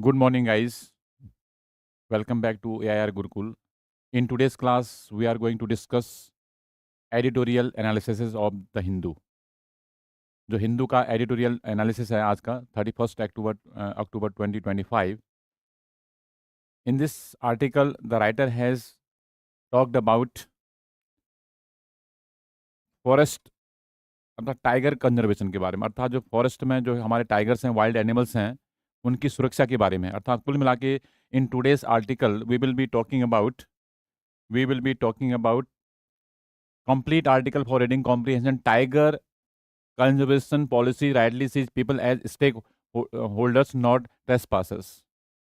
Good morning, guys. Welcome back to AIR Gurukul. In today's class, we are going to discuss editorial analysis of the Hindu. जो हिंदू का editorial analysis है आज का 31 अक्टूबर 2025. In this article, the writer has talked about forest अर्थात tiger conservation के बारे में, अर्थात जो फॉरेस्ट में जो हमारे टाइगर्स हैं, वाइल्ड एनिमल्स हैं, उनकी सुरक्षा के बारे में. अर्थात कुल मिला के in today's article we will be talking about complete article for reading comprehension. Tiger conservation policy rightly sees people as stakeholders, not trespassers.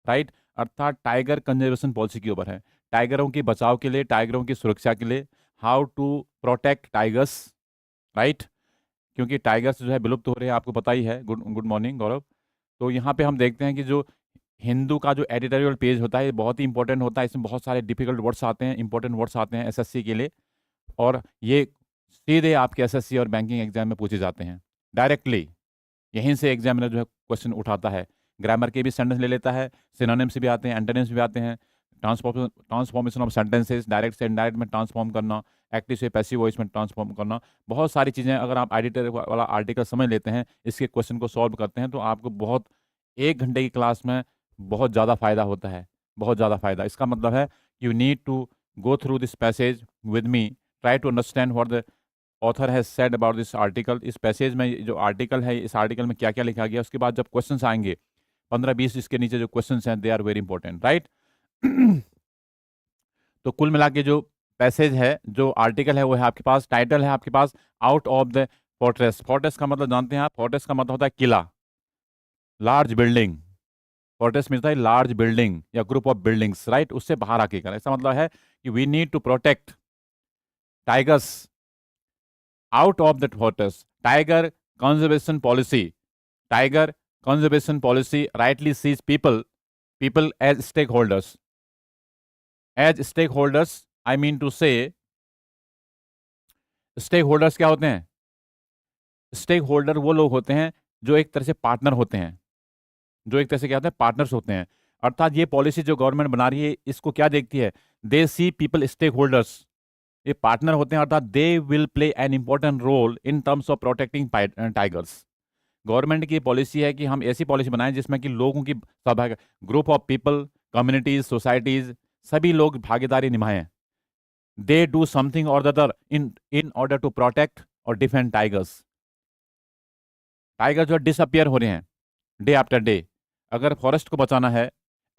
Right अर्थात टाइगर कंजर्वेशन पॉलिसी के ऊपर है, टाइगरों के बचाव के लिए, टाइगरों की सुरक्षा के लिए, how to protect tigers. Right क्योंकि टाइगर्स जो है विलुप्त हो रहे हैं, आपको पता ही है. गुड मॉर्निंग गौरव. तो यहाँ पे हम देखते हैं कि जो हिंदू का जो एडिटोरियल पेज होता है ये बहुत ही इंपॉर्टेंट होता है. इसमें बहुत सारे डिफिकल्ट वर्ड्स आते हैं, इंपॉर्टेंट वर्ड्स आते हैं एसएससी के लिए, और ये सीधे आपके एसएससी और बैंकिंग एग्जाम में पूछे जाते हैं डायरेक्टली. यहीं से एग्जामिनर जो है क्वेश्चन उठाता है. ग्रामर के भी सेंटेंस ले लेता है, सिनोनिम्स भी आते हैं, एंटोनिम्स भी आते हैं, ट्रांसफॉर्मेशन ऑफ सेंटेंसेस, डायरेक्ट से इनडायरेक्ट में ट्रांसफॉर्म करना, एक्टिव से पैसिव वॉइस में ट्रांसफॉर्म करना, बहुत सारी चीज़ें अगर आप एडिटर वाला आर्टिकल समझ लेते हैं, इसके क्वेश्चन को सॉल्व करते हैं, तो आपको बहुत 1 घंटे की क्लास में बहुत ज़्यादा फायदा होता है, बहुत ज़्यादा फायदा. इसका मतलब है you need to go through this passage with me, try to understand what the author has said about this article. इस पैसेज में जो आर्टिकल है, इस आर्टिकल में क्या क्या लिखा गया, उसके बाद जब क्वेश्चंस आएंगे 15-20 इसके नीचे जो क्वेश्चंस हैं, they are very important. Right तो कुल मिला के जो पैसेज है, जो आर्टिकल है, वो है आपके पास, टाइटल है आपके pass out of the fortress. Fortress का मतलब जानते हैं आप, फोर्ट्रेस का मतलब होता है किला, लार्ज बिल्डिंग. फोर्ट्रेस मिलता है लार्ज बिल्डिंग या ग्रुप ऑफ बिल्डिंग्स. राइट उससे बाहर आके कर, ऐसा मतलब है कि we need to protect tigers out of that fortress. Tiger conservation policy rightly sees people as stakeholders. As stakeholders, I mean to say, stakeholders क्या होते हैं? Stakeholder वो लोग होते हैं जो एक तरह से पार्टनर होते हैं, जो एक तरह से क्या होते हैं, पार्टनर्स होते हैं. अर्थात ये पॉलिसी जो गवर्नमेंट बना रही है, इसको क्या देखती है? They see people stake holders, ये पार्टनर होते हैं, अर्थात they will play an important role in terms of protecting tigers. Government की पॉलिसी है कि हम ऐसी पॉलिसी बनाएं जिसमें कि लोगों की सहभाग, group of people, communities, societies, सभी लोग भागीदारी निभाएं. दे डू समथिंग और the other in order to protect और डिफेंड टाइगर्स. टाइगर जो डिसअपियर हो रहे हैं डे आफ्टर डे. अगर फॉरेस्ट को बचाना है,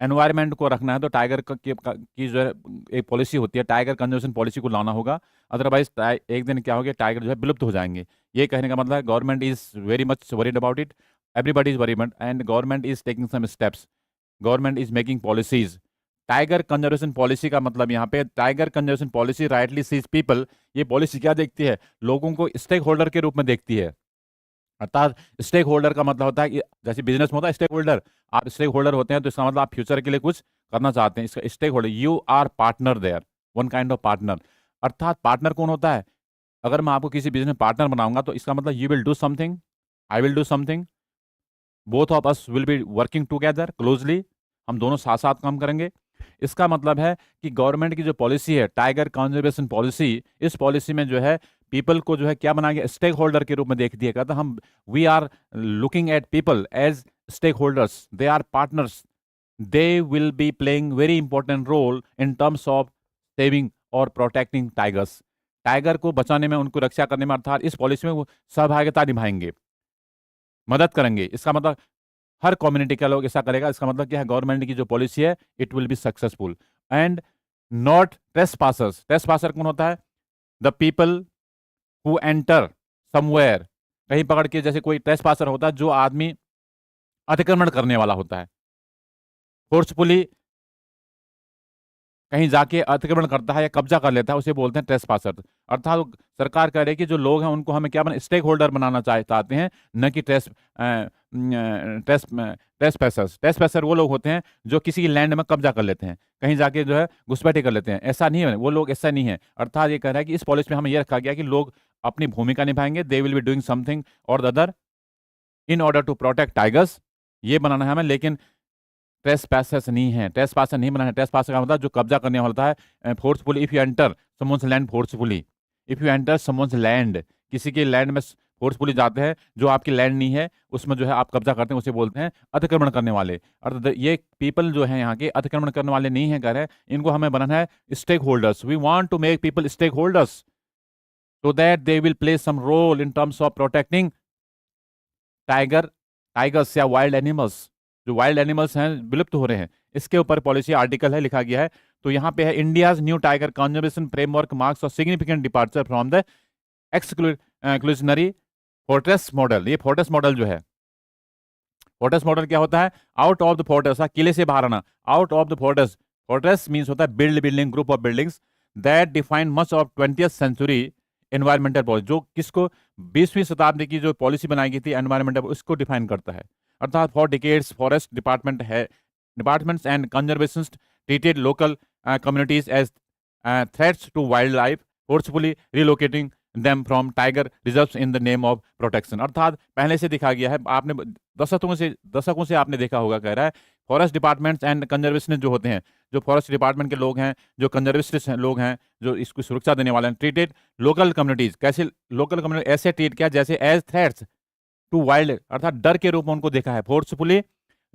एनवायरनमेंट को रखना है, तो टाइगर की जो है एक पॉलिसी होती है, टाइगर कंजर्वेशन पॉलिसी को लाना होगा. अदरवाइज एक दिन क्या होगा, टाइगर जो है विलुप्त हो जाएंगे. ये कहने का मतलब है government is very much worried about it, everybody is worried, and government is taking some steps, government is making policies. Tiger conservation policy का मतलब यहाँ पे, tiger conservation policy rightly sees people, ये पॉलिसी क्या देखती है? लोगों को स्टेक होल्डर के रूप में देखती है. अर्थात स्टेक होल्डर का मतलब होता है कि जैसे बिजनेस में होता है स्टेक होल्डर, आप स्टेक होल्डर होते हैं तो इसका मतलब आप फ्यूचर के लिए कुछ करना चाहते हैं. इसका stakeholder, you are partner there, one kind of partner. अर्थात पार्टनर कौन होता है? अगर मैं आपको किसी बिजनेस में पार्टनर बनाऊंगा तो इसका मतलब you will do something, I will do something, both of us will be working together closely, हम दोनों साथ साथ काम करेंगे. इसका मतलब है कि गवर्नमेंट की जो पॉलिसी है, टाइगर कंजर्वेशन पॉलिसी, इस पॉलिसी में जो है पीपल को जो है क्या बनाया गया? स्टेक होल्डर के रूप में देख दिया गया. तो हम we are looking at people as stakeholders, they are partners, they will be playing very important role in terms of saving और प्रोटेक्टिंग टाइगर्स. टाइगर को बचाने में, उनको रक्षा करने में, अर्थात इस पॉलिसी में वो सहभागिता निभाएंगे, मदद करेंगे. इसका मतलब हर कम्युनिटी का लोग ऐसा करेगा. इसका मतलब क्या है? गवर्नमेंट की जो पॉलिसी है it will be successful. And not trespassers. Trespasser कौन होता है? The people who enter somewhere, कहीं पकड़ के, जैसे कोई ट्रेसपासर होता है जो आदमी अतिक्रमण करने वाला होता है, फोर्सफुली कहीं जाके अतिक्रमण करता है या कब्जा कर लेता है, उसे बोलते हैं ट्रेसपासर. अर्थात सरकार कह रही है कि जो लोग हैं उनको हमें क्या बना, स्टेक होल्डर बनाना चाहते हैं, न कि ट्रेसपैसर्स. ट्रेसपैसर वो लोग होते हैं जो किसी की लैंड में कब्जा कर लेते हैं, कहीं जाके जो है घुसपैठी कर लेते हैं. ऐसा नहीं है, वो लोग ऐसा नहीं है. अर्थात ये कह रहा है कि इस पॉलिसी में हमें यह रखा गया कि लोग अपनी भूमिका निभाएंगे, they will be doing something और the other in order to protect tigers, ये बनाना है हमें. लेकिन ट्रेसपासर्स नहीं है, ट्रेसपासर नहीं बनाना है। ट्रेसपासर का मतलब जो कब्जा करने वाला होता है forcefully. If you enter someone's land forcefully, if you enter someone's land, किसी के लैंड में फोर्सफुली जाते हैं जो आपकी लैंड नहीं है, उसमें जो है आप कब्जा करते हैं, उसे बोलते हैं अतिक्रमण करने वाले। और ये पीपल जो है यहाँ के अतिक्रमण करने वाले नहीं है, कह रहे हैं इनको हमें बनाना है stakeholders. We want to make people stake holders so that they will play some role in terms of protecting tigers या वाइल्ड एनिमल्स। जो वाइल्ड एनिमल्स हैं विलुप्त हो रहे हैं, इसके ऊपर पॉलिसी आर्टिकल है, लिखा गया है। तो यहाँ पे है India's new tiger conservation framework marks और significant departure from the exclusionary fortress model. ये फोर्ट्रेस मॉडल जो है, फोर्ट्रेस मॉडल क्या होता है? आउट ऑफ द फोर्ट्रेस, किले से बाहर आना। Out of the fortress, fortress means होता है building, group of buildings that define much of 20th century environmental policy. जो किसको 20वीं शताब्दी की जो पॉलिसी बनाई गई थी एनवायरमेंटल, उसको डिफाइन करता है। अर्थात for decades forest departments and conservationist treated local communities as threats to wildlife, forcefully relocating them from tiger reserves in the name of protection. अर्थात पहले से दिखा गया है, आपने दशकों से आपने देखा होगा, कह रहा है फॉरेस्ट डिपार्टमेंट्स एंड कंजर्वेशनिस्ट जो होते हैं, जो फॉरेस्ट डिपार्टमेंट के लोग हैं, जो कंजर्वेशनिस्ट लोग हैं, जो इसको सुरक्षा देने वाले हैं, ट्रीटेड लोकल कम्युनिटीज, कैसे लोकल कम्युनिटी ऐसे ट्रीट किया जैसे एज थ्रेट्स टू वाइल्ड, अर्थात डर के रूप में उनको देखा है। Forcefully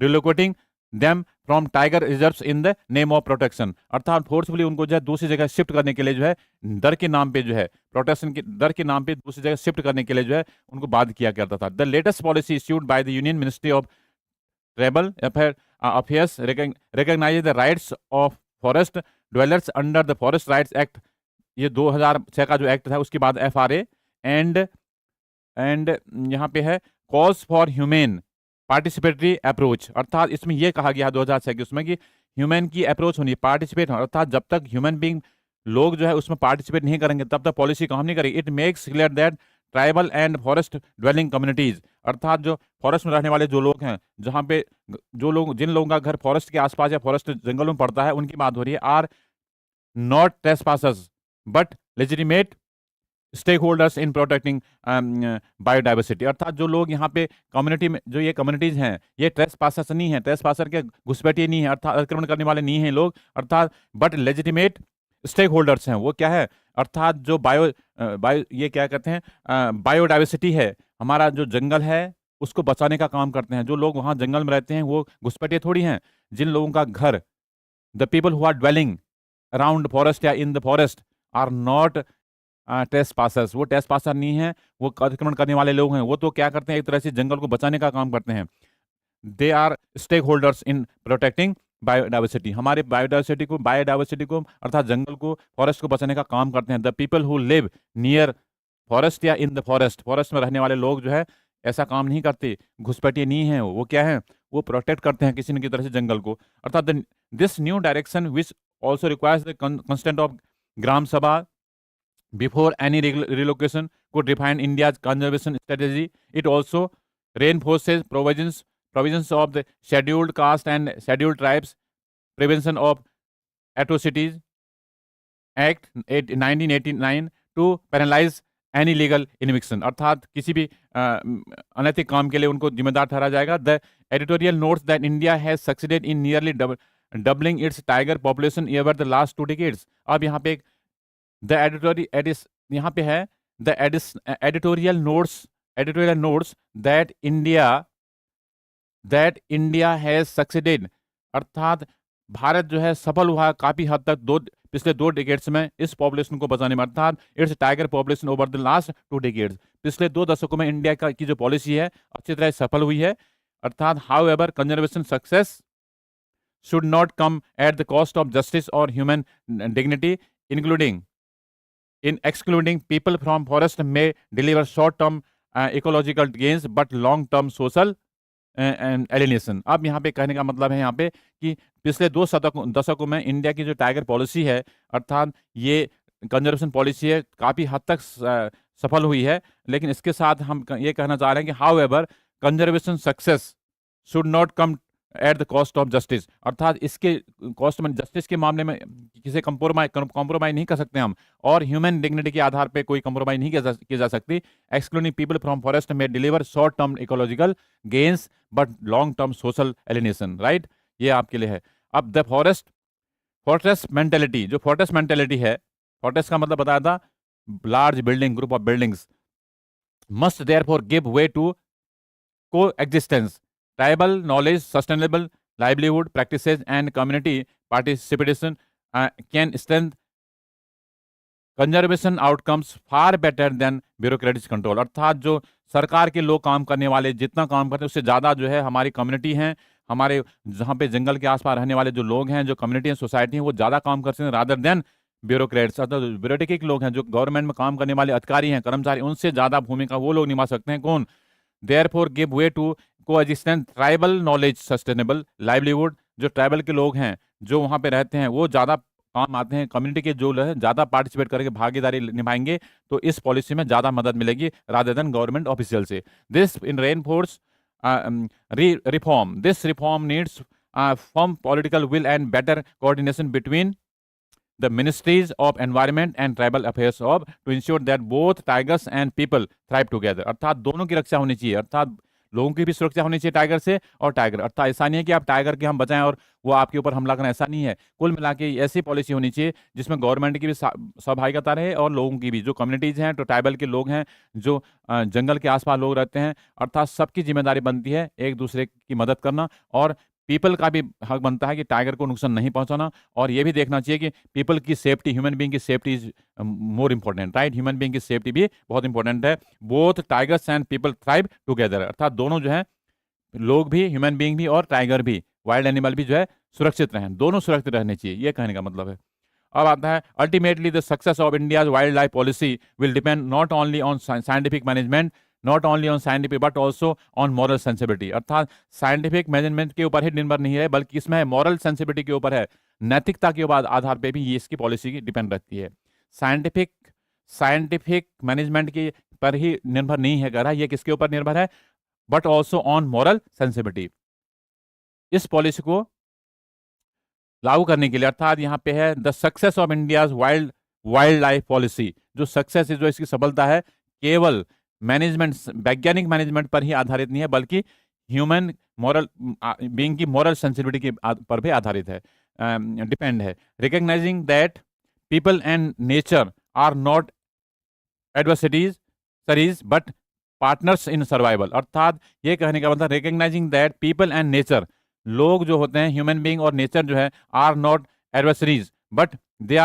relocating them from tiger reserves in the name of protection, अर्थात फोर्सफुली उनको जो है दूसरी जगह शिफ्ट करने के लिए जो है डर के नाम पे, जो है प्रोटेक्शन के डर के नाम पे दूसरी जगह शिफ्ट करने के लिए जो है उनको बाध्य किया करता था। The latest policy issued by the union ministry of tribal affairs recognise the rights of forest dwellers under the forest rights act, ये 2006 का जो एक्ट था, उसके बाद FRA एंड यहाँ पे है cause for humane participatory approach, अर्थात इसमें यह कहा गया 2006 के उसमें कि ह्यूमन की अप्रोच होनी, पार्टिसिपेट, अर्थात जब तक ह्यूमन बीइंग लोग जो है उसमें पार्टिसिपेट नहीं करेंगे तब तक पॉलिसी काम नहीं करेगी। It makes clear that tribal and forest dwelling communities, अर्थात जो फॉरेस्ट में रहने वाले जो लोग हैं, जहाँ पे जिन लोगों का घर फॉरेस्ट के आसपास या फॉरेस्ट जंगलों में पड़ता है, उनकी बात हो रही है, are not trespassers but legitimate stake holders in protecting biodiversity. अर्थात जो लोग यहाँ पे कम्युनिटी में, जो ये कम्युनिटीज हैं, ये ट्रेसपासर्स नहीं है, ट्रेसपासर के घुसपैठिए नहीं है, अर्थात अतिक्रमण करने वाले नहीं हैं लोग, अर्थात बट लेजिटिमेट स्टेक होल्डर्स हैं। वो क्या है? अर्थात जो बायो ये क्या कहते हैं, बायोडाइवर्सिटी है, हमारा जो जंगल है उसको बचाने का काम करते हैं। जो लोग वहाँ जंगल में रहते हैं वो घुसपैठिए थोड़ी हैं। जिन लोगों का घर, the people who are dwelling around forest या in the forest are not trespassers, वो ट्रेसपासर नहीं है, वो अतिक्रमण करने वाले लोग हैं। वो तो क्या करते हैं, एक तरह से जंगल को बचाने का काम करते हैं। They are stakeholders in protecting biodiversity, हमारे बायोडाइवर्सिटी को अर्थात जंगल को, फॉरेस्ट को बचाने का काम करते हैं। The people who live near forest या इन द फॉरेस्ट में रहने वाले लोग जो है ऐसा काम नहीं करते, घुसपैठिए नहीं है। वो क्या है? वो प्रोटेक्ट करते हैं किसी न किसी तरह से जंगल को। अर्थात this new direction which also requires the consent of gram sabha before any relocation could define India's conservation strategy. It also reinforces provisions of the Scheduled Caste and Scheduled Tribes Prevention of Atrocities Act 1989 to penalize any legal eviction, अर्थात किसी भी अनैतिक काम के लिए उनको जिम्मेदार ठहरा जाएगा। The editorial notes that India has succeeded in nearly doubling its tiger population over the last 2 decades. अब यहाँ पे यहाँ पे है the editorial notes that India has succeeded, अर्थात भारत जो है सफल हुआ काफी हद तक पिछले 2 डिकेड्स में इस पॉपुलेशन को बचाने में, अर्थात it's tiger population over the last 2 decades, पिछले 2 दशकों में इंडिया की जो पॉलिसी है अच्छी तरह सफल हुई है। अर्थात however conservation success should not come at the cost of justice or human dignity, including in excluding people from forest may deliver short-term ecological gains but long-term social alienation। अब यहाँ पे कहने का मतलब है यहाँ पे कि पिछले 2 दशकों में इंडिया की जो टाइगर पॉलिसी है, अर्थात ये कंजर्वेशन पॉलिसी है, काफ़ी हद तक सफल हुई है। लेकिन इसके साथ हम ये कहना चाह रहे हैं कि however conservation success should not come at the cost of justice, अर्थात इसके कॉस्ट में, जस्टिस के मामले में किसी कॉम्प्रोमाइज नहीं कर सकते हम, और ह्यूमन डिग्निटी के आधार पे कोई कॉम्प्रोमाइज नहीं की जा सकती। एक्सक्लूडिंग पीपल फ्रॉम फॉरेस्ट में deliver short term ecological gains but long term social alienation, right. ये आपके लिए है। अब द फोर्ट्रेस मेंटेलिटी, जो फोर्ट्रेस मेंटेलिटी है, फोर्ट्रेस का मतलब बताया था large building, group of buildings, must therefore give way to coexistence, tribal knowledge, sustainable livelihood practices and community participation can strength conservation outcomes far better than bureaucratic control. अर्थात जो सरकार के लोग काम करने वाले जितना काम करते हैं उससे ज़्यादा जो है हमारी कम्युनिटी हैं, हमारे जहाँ पे जंगल के आसपास रहने वाले जो लोग हैं, जो कम्युनिटी हैं, सोसाइटी हैं, वो ज़्यादा काम करते हैं रादर देन ब्यूरोक्रेट्स। अर्थात ब्यूरोक्रेटिक लोग हैं, जो गवर्नमेंट में काम करने वाले अधिकारी हैं, कर्मचारी, उनसे ज़्यादा भूमिका वो लोग निभा सकते हैं। कौन? Therefore give way to coexistence tribal knowledge sustainable livelihood, जो ट्राइबल के लोग हैं जो वहाँ पे रहते हैं वो ज़्यादा काम आते हैं, कम्युनिटी के जो लोग हैं ज़्यादा पार्टिसिपेट करके भागीदारी निभाएंगे, तो इस पॉलिसी में ज़्यादा मदद मिलेगी रादर देन गवर्नमेंट ऑफिशियल से। This in reinforce reform, this reform needs firm political will and better coordination between the ministries of environment and tribal affairs of to ensure that both tigers and people thrive together। अर्थात दोनों की रक्षा होनी चाहिए, अर्थात लोगों की भी सुरक्षा होनी चाहिए टाइगर से, और टाइगर अर्थात ऐसा नहीं है कि आप टाइगर के हम बचाएं और वो आपके ऊपर हमला करें, ऐसा नहीं है। कुल मिला के ऐसी पॉलिसी होनी चाहिए जिसमें गवर्नमेंट की भी सहभागिता रहे और लोगों की भी, जो कम्युनिटीज हैं, तो ट्राइबल के लोग हैं, जो जंगल के आसपास लोग रहते हैं, अर्थात सबकी जिम्मेदारी बनती है एक दूसरे की मदद करना, और पीपल का भी हक बनता है कि टाइगर को नुकसान नहीं पहुंचाना, और ये भी देखना चाहिए कि पीपल की सेफ्टी, ह्यूमन बीइंग की safety is more important, right. Human being की सेफ्टी भी बहुत इंपॉर्टेंट है। Both tigers and people thrive together, अर्थात दोनों जो है, लोग भी, ह्यूमन बीइंग भी और टाइगर भी, वाइल्ड एनिमल भी जो है सुरक्षित रहें, दोनों सुरक्षित रहने चाहिए, ये कहने का मतलब है। अब आता है ultimately the success of India's wild life policy will depend not only on scientific management, not only on scientific but also on moral sensibility. अर्थात साइंटिफिक मैनेजमेंट के ऊपर ही निर्भर नहीं है, बल्कि इसमें है मॉरल सेंसिबिलिटी के ऊपर है, नैतिकता के आधार पे भी ये इसकी पॉलिसी की डिपेंड रहती है। साइंटिफिक मैनेजमेंट के पर ही निर्भर नहीं है कह रहा, ये किसके ऊपर निर्भर है? But also on moral sensibility. इस पॉलिसी को लागू करने के लिए, अर्थात यहाँ पे है the success of India's wild life policy, जो सक्सेस है, जो इसकी सफलता है, केवल मैनेजमेंट, वैज्ञानिक मैनेजमेंट पर ही आधारित नहीं है, बल्कि ह्यूमन मॉरल बीइंग की मॉरल सेंसिटिविटी के पर भी आधारित है, डिपेंड है। Recognising that people and nature are not adversaries but partners in survival. अर्थात ये कहने का मतलब recognising that people and nature, लोग जो होते हैं, ह्यूमन बीइंग और नेचर जो है, are not adversaries but they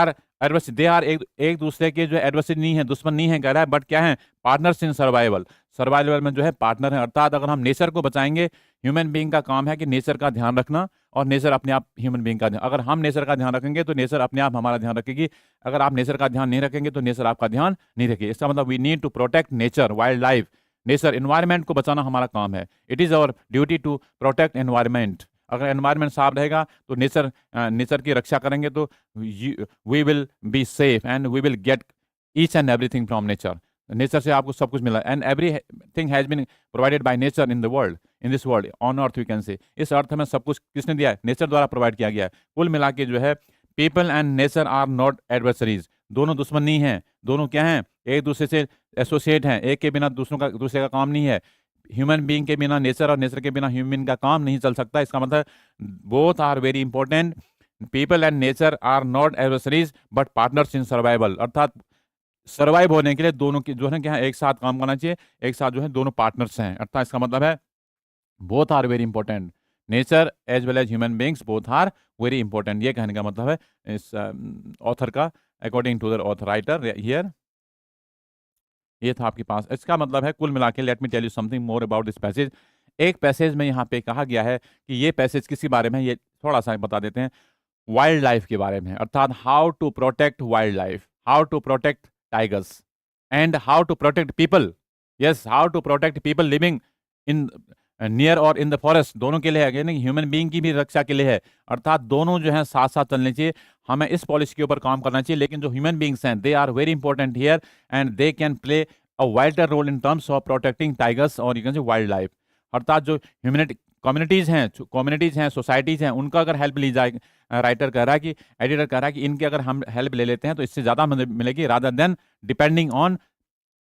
are एक दूसरे के जो एडवर्सरी नहीं है, दुश्मन नहीं है कह रहा है, बट क्या है? पार्टनर्स इन सर्वाइवल, सर्वाइवल में जो है पार्टनर है। अर्थात अगर हम नेचर को बचाएंगे, ह्यूमन बीइंग का काम है कि नेचर का ध्यान रखना, और नेचर अपने आप ह्यूमन बीइंग का ध्यान, अगर हम नेचर का ध्यान रखेंगे तो नेचर अपने आप हमारा ध्यान रखेगी, अगर आप नेचर का ध्यान नहीं रखेंगे तो नेचर आपका ध्यान नहीं रखेगी। इसका मतलब we need to protect nature, wildlife, nature, environment को बचाना हमारा काम है। It is our duty to protect environment. अगर एनवायरमेंट साफ रहेगा तो नेचर की रक्षा करेंगे तो we will be safe and we will get each and everything from nature. Nature से आपको सब कुछ मिला, and everything has been provided by nature in the world, in this world, on earth we can say. इस अर्थ में सब कुछ किसने दिया है? नेचर द्वारा प्रोवाइड किया गया है। कुल मिला के जो है, people and nature are not adversaries, दोनों दुश्मन नहीं हैं, दोनों क्या हैं? एक दूसरे से एसोसिएट हैं, एक के बिना दूसरे का काम नहीं है। ह्यूमन बीइंग के बिना नेचर और नेचर के बिना ह्यूमन का काम नहीं चल सकता। इसका मतलब both are very important, people and nature are not adversaries but partners in survival. अर्थात सर्वाइव होने के लिए दोनों की जो है क्या है, एक साथ काम करना चाहिए, एक साथ जो है दोनों पार्टनर्स हैं। अर्थात इसका मतलब है both are very important, nature as well as human beings both are very important, ये कहने का मतलब है इस ऑथर का, according to the author writer here. ये था आपके पास, इसका मतलब है कुल मिला के, let me tell you something more about this passage. एक पैसेज में यहाँ पे कहा गया है कि ये पैसेज किसी बारे में, ये थोड़ा सा बता देते हैं, वाइल्ड लाइफ के बारे में, अर्थात how to protect wildlife, how to protect tigers and how to protect people. Yes, how to protect people living in near और इन द फॉरेस्ट, दोनों के लिए है, नहीं ह्यूमन बीइंग की भी रक्षा के लिए है। अर्थात दोनों जो है साथ साथ चलने चाहिए, हमें इस पॉलिसी के ऊपर काम करना चाहिए। लेकिन जो ह्यूमन बीइंग्स हैं, they are very important here and they can play a vital role in terms of protecting tigers और you can say wildlife. अर्थात जो कम्युनिटीज हैं, सोसाइटीज हैं, उनका अगर हेल्प ली जाए, राइटर कह रहा है कि, एडिटर कह रहा है कि इनकी अगर हम हेल्प ले लेते हैं तो इससे ज़्यादा मदद मिलेगी, rather than depending on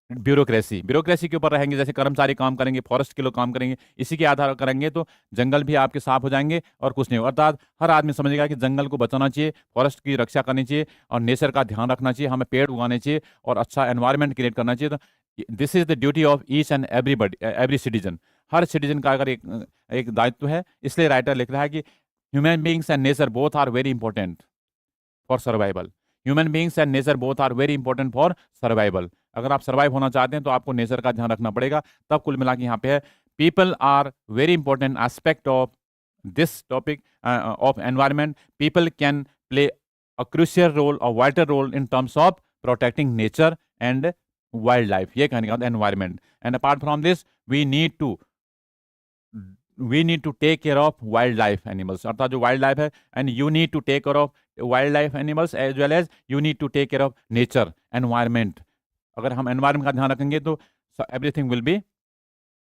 bureaucracy, bureaucracy के ऊपर रहेंगे, जैसे कर्मचारी काम करेंगे, फॉरेस्ट के लोग काम करेंगे, इसी के आधार करेंगे तो जंगल भी आपके साफ हो जाएंगे और कुछ नहीं होगा। अर्थात हर आदमी समझेगा कि जंगल को बचाना चाहिए, फॉरेस्ट की रक्षा करनी चाहिए और नेचर का ध्यान रखना चाहिए, हमें पेड़ उगाने चाहिए और अच्छा एनवायरनमेंट क्रिएट करना चाहिए। तो this is the duty of each and everybody, every citizen. Her citizen का अगर एक दायित्व है, इसलिए राइटर लिख रहा है कि human beings and nature both are very important for survival. Human beings and nature both are very important for survival. अगर आप सर्वाइव होना चाहते हैं तो आपको नेचर का ध्यान रखना पड़ेगा। तब कुल मिला के यहाँ पे है people are very important aspect of this topic of environment. People can play a crucial role और vital role in terms of protecting nature and wild life. ये कहने का environment. And apart from this we need to take care of wildlife animals, अर्थात जो wildlife है, and you need to take care of wildlife animals as well as you need to take care of nature environment. अगर हम environment का ध्यान रखेंगे तो everything will be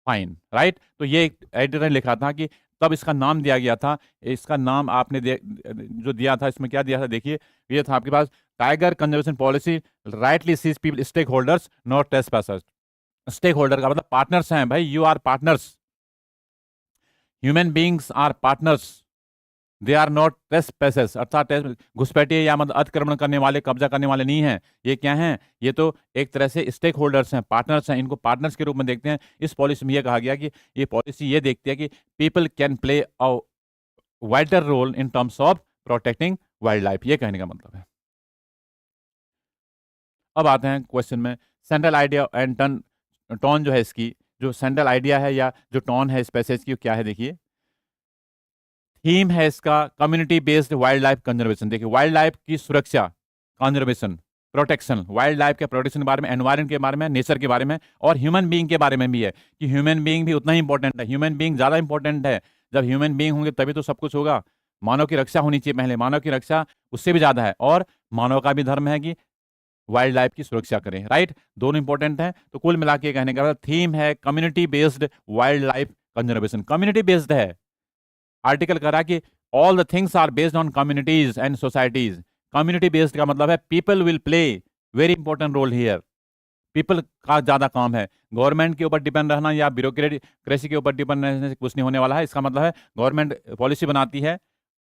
fine, right. तो ये एडिटर ने लिखा था कि तब इसका नाम दिया गया था। इसका नाम आपने जो दिया था, इसमें क्या दिया था देखिए, ये था आपके पास tiger conservation policy rightly sees people stake holders not trespassers. Stake holder का मतलब पार्टनर्स हैं भाई, you are partners. Human beings are partners, they are not trespasses, अर्थात घुसपैठिए या मतलब अतिक्रमण करने वाले, कब्जा करने वाले नहीं हैं। ये क्या हैं? ये तो एक तरह से स्टेक होल्डर्स हैं, पार्टनर्स हैं, इनको पार्टनर्स के रूप में देखते हैं। इस पॉलिसी में यह कहा गया कि ये पॉलिसी ये देखती है कि people can play a vital role in terms of protecting wild life. ये कहने का मतलब है। अब आते हैं क्वेश्चन में। सेंट्रल आइडिया एंड टोन जो है इसकी, जो सेंट्रल आइडिया है या जो टोन है इस पैसेज की, क्या है देखिए। थीम है इसका community based wildlife conservation. देखिए वाइल्ड लाइफ की सुरक्षा, कंजर्वेशन, प्रोटेक्शन, वाइल्ड लाइफ के प्रोटेक्शन के बारे में, एनवायरमेंट के बारे में, नेचर के बारे में और ह्यूमन बीइंग के बारे में भी है कि ह्यूमन बीइंग भी उतना ही इंपॉर्टेंट है। ह्यूमन बीइंग ज़्यादा इंपॉर्टेंट है। जब ह्यूमन बीइंग होंगे तभी तो सब कुछ होगा। मानव की रक्षा होनी चाहिए पहले, मानव की रक्षा उससे भी ज़्यादा है। और मानव का भी धर्म है कि वाइल्ड लाइफ की सुरक्षा करें, राइट। दोनों इंपॉर्टेंट हैं। तो कुल मिला के कहने का थीम है community based wildlife conservation. Community based है। आर्टिकल कह रहा है कि all the things are based on communities and societies. Community based का मतलब है people will play very important role here. People का ज्यादा काम है। गवर्नमेंट के ऊपर डिपेंड रहना या ब्यूरोक्रेसी के ऊपर डिपेंड रहने से कुछ नहीं होने वाला है। इसका मतलब है गवर्नमेंट पॉलिसी बनाती है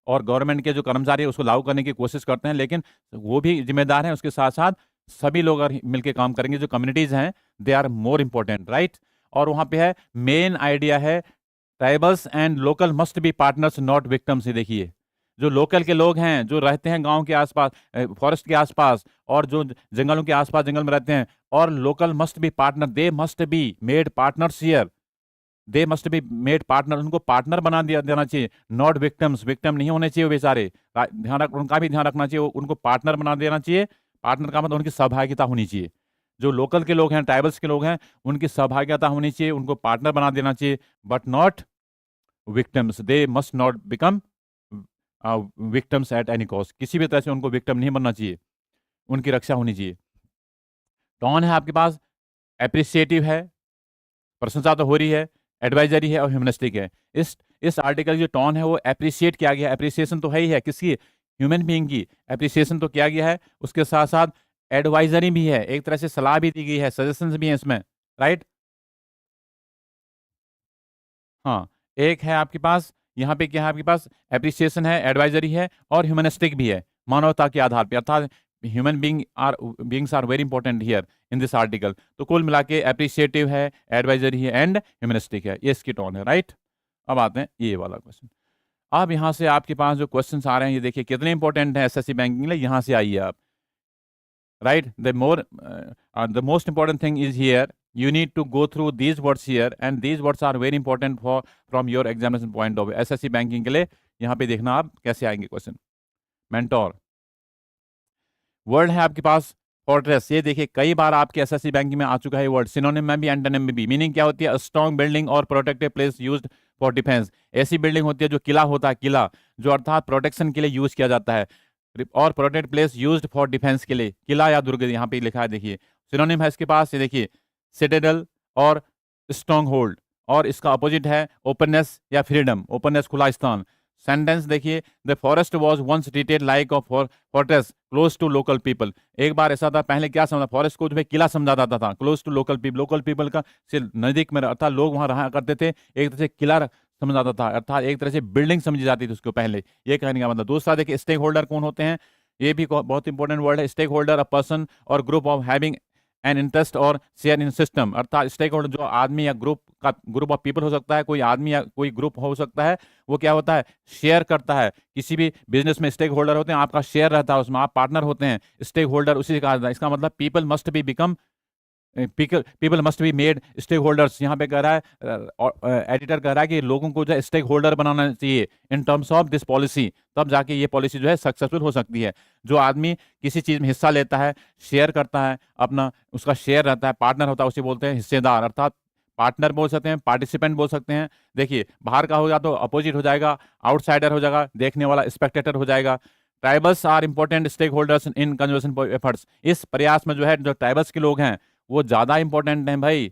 और गवर्नमेंट के जो कर्मचारी है उसको लागू करने की कोशिश करते हैं, लेकिन वो भी जिम्मेदार हैं। उसके साथ साथ सभी लोग अगर मिलकर काम करेंगे, जो कम्युनिटीज हैं they are more important, right. और वहां पे है मेन आइडिया है tribals and local must be partners not victims. देखिए जो लोकल के लोग हैं, जो रहते हैं गांव के आसपास, फॉरेस्ट के आसपास और जो जंगलों के आसपास जंगल में रहते हैं, और local must B partner, they must be made partners here, they must be made partner, उनको पार्टनर बना देना चाहिए। नॉट विक्टिम्स, विक्टिम नहीं होने चाहिए बेचारे, उनका भी ध्यान रखना चाहिए, उनको पार्टनर बना देना चाहिए। पार्टनर का मतलब उनकी सहभागिता होनी चाहिए। जो लोकल के लोग हैं, ट्राइबल्स के लोग हैं, उनकी सहभागिता होनी चाहिए, उनको पार्टनर बना देना चाहिए, but not victims. They must not become victims at any cost. किसी भी तरह से उनको विक्टिम नहीं बनना चाहिए, उनकी रक्षा होनी चाहिए। टोन है आपके पास एप्रिसिएटिव है, प्रशंसा तो हो रही है, एडवाइजरी है और ह्यूमनिस्टिक है। इस आर्टिकल की टोन है वो एप्रिशिएट किया गया, एप्रिसिएशन तो है ही है, किसकी? ह्यूमन बीइंग की एप्रिसिएशन तो किया गया है। उसके साथ साथ एडवाइजरी भी है, एक तरह से सलाह भी दी गई है, सजेशंस भी हैं इसमें, राइट। हाँ, एक है आपके पास, यहाँ पे क्या है आपके पास, एप्रिसिएशन है, एडवाइजरी है और ह्यूमनिस्टिक भी है, मानवता के आधार पे, अर्थात human beings are very important here in this article. तो कुल मिला के एप्रिशिएटिव है, एडवाइजरी है एंड ह्यूमनिस्टिक है, ये इसकी टोन है, राइट। अब आते हैं ये वाला क्वेश्चन। अब यहाँ से आपके पास जो क्वेश्चन आ रहे हैं, ये देखिए कितने इंपॉर्टेंट है एसएससी बैंकिंग के लिए। यहाँ से आइए आप, right. The most important thing is here, you need to go through these words here and these words are very important for from your examination point of view। SSC banking के लिए यहाँ पे देखना आप कैसे आएंगे क्वेश्चन। मेंटोर वर्ड है आपके पास फोर्ट्रेस। ये देखिए कई बार आपके एसएससी बैंकिंग में आ चुका है वर्ड, सिनोनिम में भी एंटोनिम में भी। मीनिंग क्या होती है? स्ट्रॉन्ग बिल्डिंग और protective place used for defence. ऐसी बिल्डिंग होती है जो किला होता है, किला जो अर्थात प्रोटेक्शन के लिए यूज किया जाता है, और protect place used for defence के लिए, किला या दुर्ग यहाँ पे लिखा है। देखिए सिनोनिम है इसके पास, ये देखिए सिटाडेल और स्ट्रॉन्ग होल्ड, और इसका अपोजिट है ओपननेस या फ्रीडम, ओपननेस खुला स्थान। सेंटेंस देखिए, the forest was once treated like of fortress close to local people. एक बार ऐसा था, पहले क्या समझा, फॉरेस्ट को जो है किला समझा जाता था, क्लोज टू लोकल पीपल का से नजदीक में, अर्थात लोग वहां रहा करते थे, एक तरह से किला समझा जाता था, अर्थात एक तरह से बिल्डिंग समझी जाती थी उसको पहले। ये कहने का मतलब। दूसरा देखिए, स्टेक होल्डर कौन होते हैं, ये भी बहुत इंपॉर्टेंट वर्ड है। स्टेक होल्डर अ पर्सन और group of having an interest और शेयर इन सिस्टम, अर्थात स्टेक होल्डर जो आदमी या ग्रुप ऑफ पीपल हो सकता है, कोई आदमी या कोई ग्रुप हो सकता है, वो क्या होता है, शेयर करता है। किसी भी बिजनेस में स्टेक होल्डर होते हैं, आपका शेयर रहता है उसमें, आप पार्टनर होते हैं, स्टेक होल्डर उसी से कहा जाता है। इसका मतलब people must be become people must be made stakeholders. यहाँ पे कह रहा है, एडिटर कह रहा है कि लोगों को जो है स्टेक होल्डर बनाना चाहिए इन टर्म्स ऑफ दिस पॉलिसी, तब जाके ये पॉलिसी जो है सक्सेसफुल हो सकती है। जो आदमी किसी चीज में हिस्सा लेता है, शेयर करता है, अपना उसका शेयर रहता है, पार्टनर होता है, उसे बोलते हैं हिस्सेदार, अर्थात पार्टनर बोल सकते हैं, पार्टिसिपेंट बोल सकते हैं। देखिए, बाहर का होगा तो अपोजिट हो जाएगा, आउटसाइडर हो जाएगा, देखने वाला स्पेक्टेटर हो जाएगा। Tribals are important stakeholders in conservation efforts. इस प्रयास में जो है, जो ट्राइबल्स के लोग हैं वो ज्यादा इंपॉर्टेंट हैं भाई।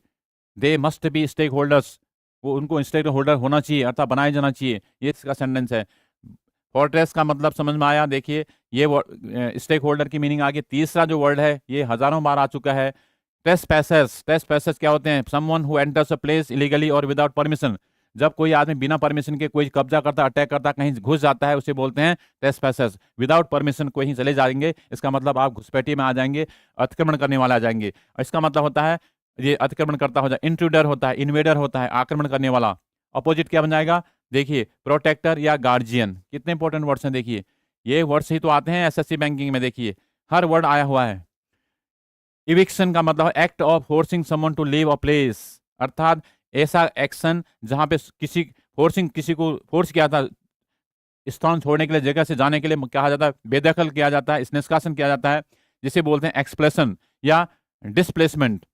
They must be stakeholders, वो उनको स्टेक होल्डर होना चाहिए, अर्थात बनाया जाना चाहिए। ये इसका सेंटेंस है। फोर्ट्रेस का मतलब समझ में आया। देखिए, ये स्टेक होल्डर की मीनिंग आ गई। तीसरा जो वर्ड है, ये हजारों बार आ चुका है, ट्रेसपैसर्स क्या होते हैं, someone who enters a place illegally और विदाउट परमिशन। जब कोई आदमी बिना परमिशन के कोई कब्जा करता, अटैक करता, कहीं घुस जाता है, उसे बोलते हैं ट्रेसपैसर्स। विदाउट परमिशन कहीं चले जाएंगे, इसका मतलब आप घुसपैठी में आ जाएंगे, अतिक्रमण करने वाले आ जाएंगे। इसका मतलब होता है ये अतिक्रमण करता हो जाए, इंट्रूडर होता है, इन्वेडर होता है, आक्रमण करने वाला। अपोजिट क्या बन जाएगा, देखिए, प्रोटेक्टर या गार्जियन। कितने इंपॉर्टेंट वर्ड्स हैं, देखिए ये वर्ड्स ही तो आते हैं एसएससी बैंकिंग में, देखिए हर वर्ड आया हुआ है। इविक्शन का मतलब act of forcing someone to leave a place, अर्थात ऐसा एक्शन जहां पे किसी को फोर्स किया था स्थान छोड़ने के लिए, जगह से जाने के लिए, कहा जाता है बेदखल किया जाता है, निष्कासन किया जाता है, जिसे बोलते हैं एक्सप्रेशन या डिस्प्लेसमेंट।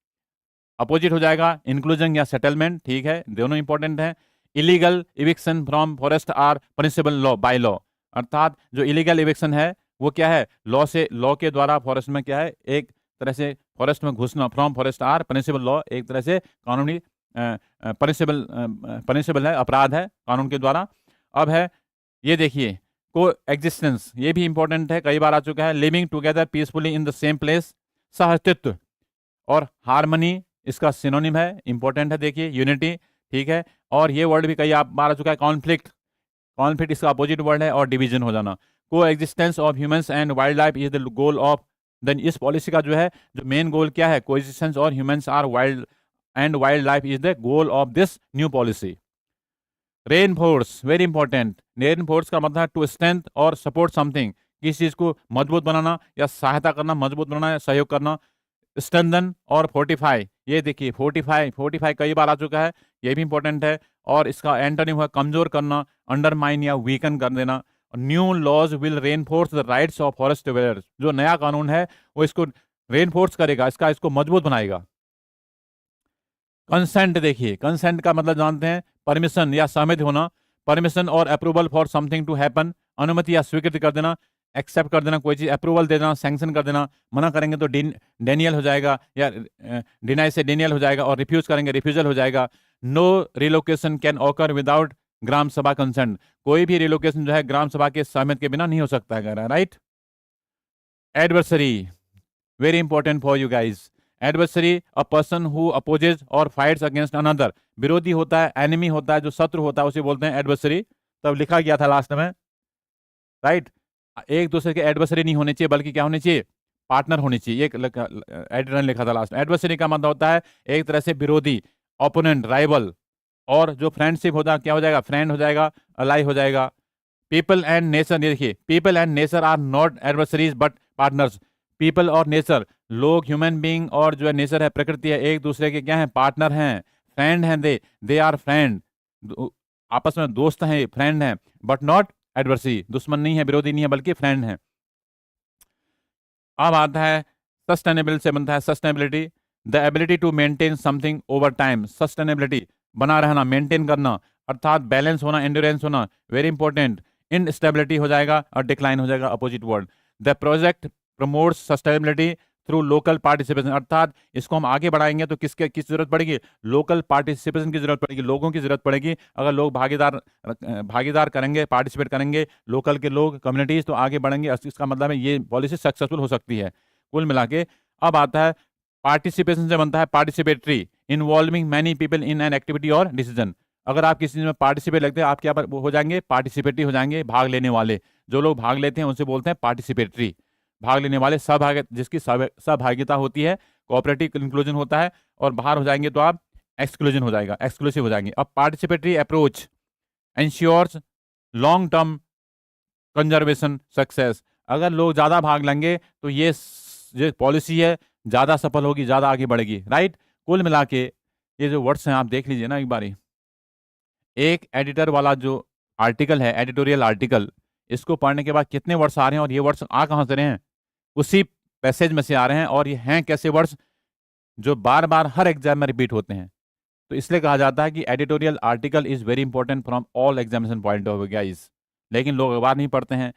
अपोजिट हो जाएगा इंक्लूजन या सेटलमेंट। ठीक है, दोनों इंपॉर्टेंट है। Illegal eviction from forest are punishable law by law, अर्थात जो इलीगल इविक्शन है वो क्या है, लॉ के द्वारा फॉरेस्ट में क्या है, एक तरह से फॉरेस्ट में घुसना, from forest are punishable law, एक तरह से कानूनी पनिशेबल है, अपराध है कानून के द्वारा। अब है ये देखिए, को एग्जिस्टेंस, ये भी इंपॉर्टेंट है, कई बार आ चुका है। Living together peacefully in the same place, सहअस्तित्व। और हार्मनी इसका सिनोनिम है, इंपॉर्टेंट है, देखिए यूनिटी। ठीक है, और ये वर्ड भी कई बार आ चुका है, कॉन्फ्लिक्ट इसका अपोजिट वर्ड है, और डिवीजन हो जाना। Coexistence of humans and wildlife is the goal of, then इस पॉलिसी का जो है जो मेन गोल क्या है, को एग्जिस्टेंस और humans are wildlife is the goal of this new policy. Reinforce, very important. Reinforce का मतलब है टू स्ट्रेंथ और सपोर्ट समथिंग, किसी चीज को मजबूत बनाना या सहायता करना, मजबूत बनाना या सहयोग करना। स्ट्रेंथन और फोर्टिफाई, ये देखिए फोर्टिफाई कई बार आ चुका है, ये भी इंपॉर्टेंट है। और इसका एंटोनिम हुआ कमजोर करना, अंडरमाइन या वीकन कर देना। New laws will reinforce the rights of forest developers, जो नया कानून है वो इसको रेनफोर्स करेगा, इसको मजबूत बनाएगा। कंसेंट, देखिए कंसेंट का मतलब जानते हैं, परमिशन या सहमति होना, परमिशन और approval for something to happen, अनुमति या स्वीकृति कर देना, एक्सेप्ट कर देना, कोई चीज अप्रूवल दे देना, सैंक्शन कर देना। मना करेंगे तो डेनियल हो जाएगा, या डिनाई से डेनियल हो जाएगा, और रिफ्यूज करेंगे रिफ्यूजल हो जाएगा। No relocation can occur without Gram Sabha consent, कोई भी रिलोकेशन जो है ग्राम सभा के सहमति के बिना नहीं हो सकता है, right. Adversary, very important for you guys. Adversary a person who opposes और फाइट्स अगेंस्ट अनदर, विरोधी होता है, एनिमी होता है, जो शत्रु होता है, उसे बोलते हैं एडवर्सरी। तब लिखा गया था लास्ट में, राइट। एक दूसरे के एडवर्सरी नहीं होने चाहिए, बल्कि क्या होने चाहिए, पार्टनर होने चाहिए। एडिटर ने लिखा था लास्ट में। एडवर्सरी का मतलब होता है एक तरह से विरोधी, ओपोनेंट, राइवल। और जो फ्रेंडशिप होता है क्या हो जाएगा, फ्रेंड हो जाएगा, अलाई हो जाएगा। पीपल एंड नेचर, देखिए people and nature are not adversaries but partners. People और नेचर, लोग, ह्यूमन बीइंग और जो है नेचर है, प्रकृति है, एक दूसरे के क्या है, पार्टनर हैं, फ्रेंड हैं। दे आर फ्रेंड, आपस में दोस्त हैं, फ्रेंड हैं, बट नॉट एडवर्सरी, दुश्मन नहीं है, विरोधी नहीं है, बल्कि फ्रेंड है। अब आता है सस्टेनेबल से बनता है sustainability, the ability to maintain something over time. Sustainability, बना रहना, मेंटेन करना, अर्थात बैलेंस होना, एंड्योरेंस होना, वेरी इंपॉर्टेंट। इनस्टेबिलिटी हो जाएगा और डिक्लाइन हो जाएगा, opposite word. The project promotes sustainability through local participation, अर्थात इसको हम आगे बढ़ाएंगे तो किस जरूरत पड़ेगी, लोकल पार्टिसिपेशन की जरूरत पड़ेगी, लोगों की जरूरत पड़ेगी। अगर लोग भागीदार करेंगे, पार्टिसिपेट करेंगे लोकल के लोग, कम्युनिटीज, तो आगे बढ़ेंगे। इसका मतलब है ये पॉलिसी सक्सेसफुल हो सकती है। कुल मिला के अब आता है पार्टिसिपेशन से बनता है participatory, involving many people in an activity और डिसीजन। अगर आप किसी चीज में पार्टिसिपेट लगते हैं, आप क्या हो जाएंगे, पार्टिसिपेटरी हो जाएंगे, भाग लेने वाले। जो लोग भाग लेते हैं उनसे बोलते हैं पार्टिसिपेटरी, भाग लेने वाले, जिसकी सहभागिता होती है, कोऑपरेटिव इंक्लूजन होता है। और बाहर हो जाएंगे तो आप एक्सक्लूजन हो जाएगा, एक्सक्लूसिव हो जाएंगे। अब participatory approach ensures long term conservation success. अगर लोग ज्यादा भाग लेंगे तो ये पॉलिसी है ज्यादा सफल होगी, ज्यादा आगे बढ़ेगी, राइट। कुल मिला के ये जो वर्ड्स हैं आप देख लीजिए ना एक बारी। एक एडिटर वाला जो आर्टिकल है, एडिटोरियल आर्टिकल, इसको पढ़ने के बाद कितने वर्ड्स आ रहे हैं, और ये वर्ड्स आ कहां से रहे हैं, उसी पैसेज में से आ रहे हैं। और ये हैं कैसे वर्ड्स, जो बार बार हर एग्जाम में रिपीट होते हैं। तो इसलिए कहा जाता है कि editorial article is very important from all examination point of view guys. लेकिन लोग अखबार नहीं पढ़ते हैं,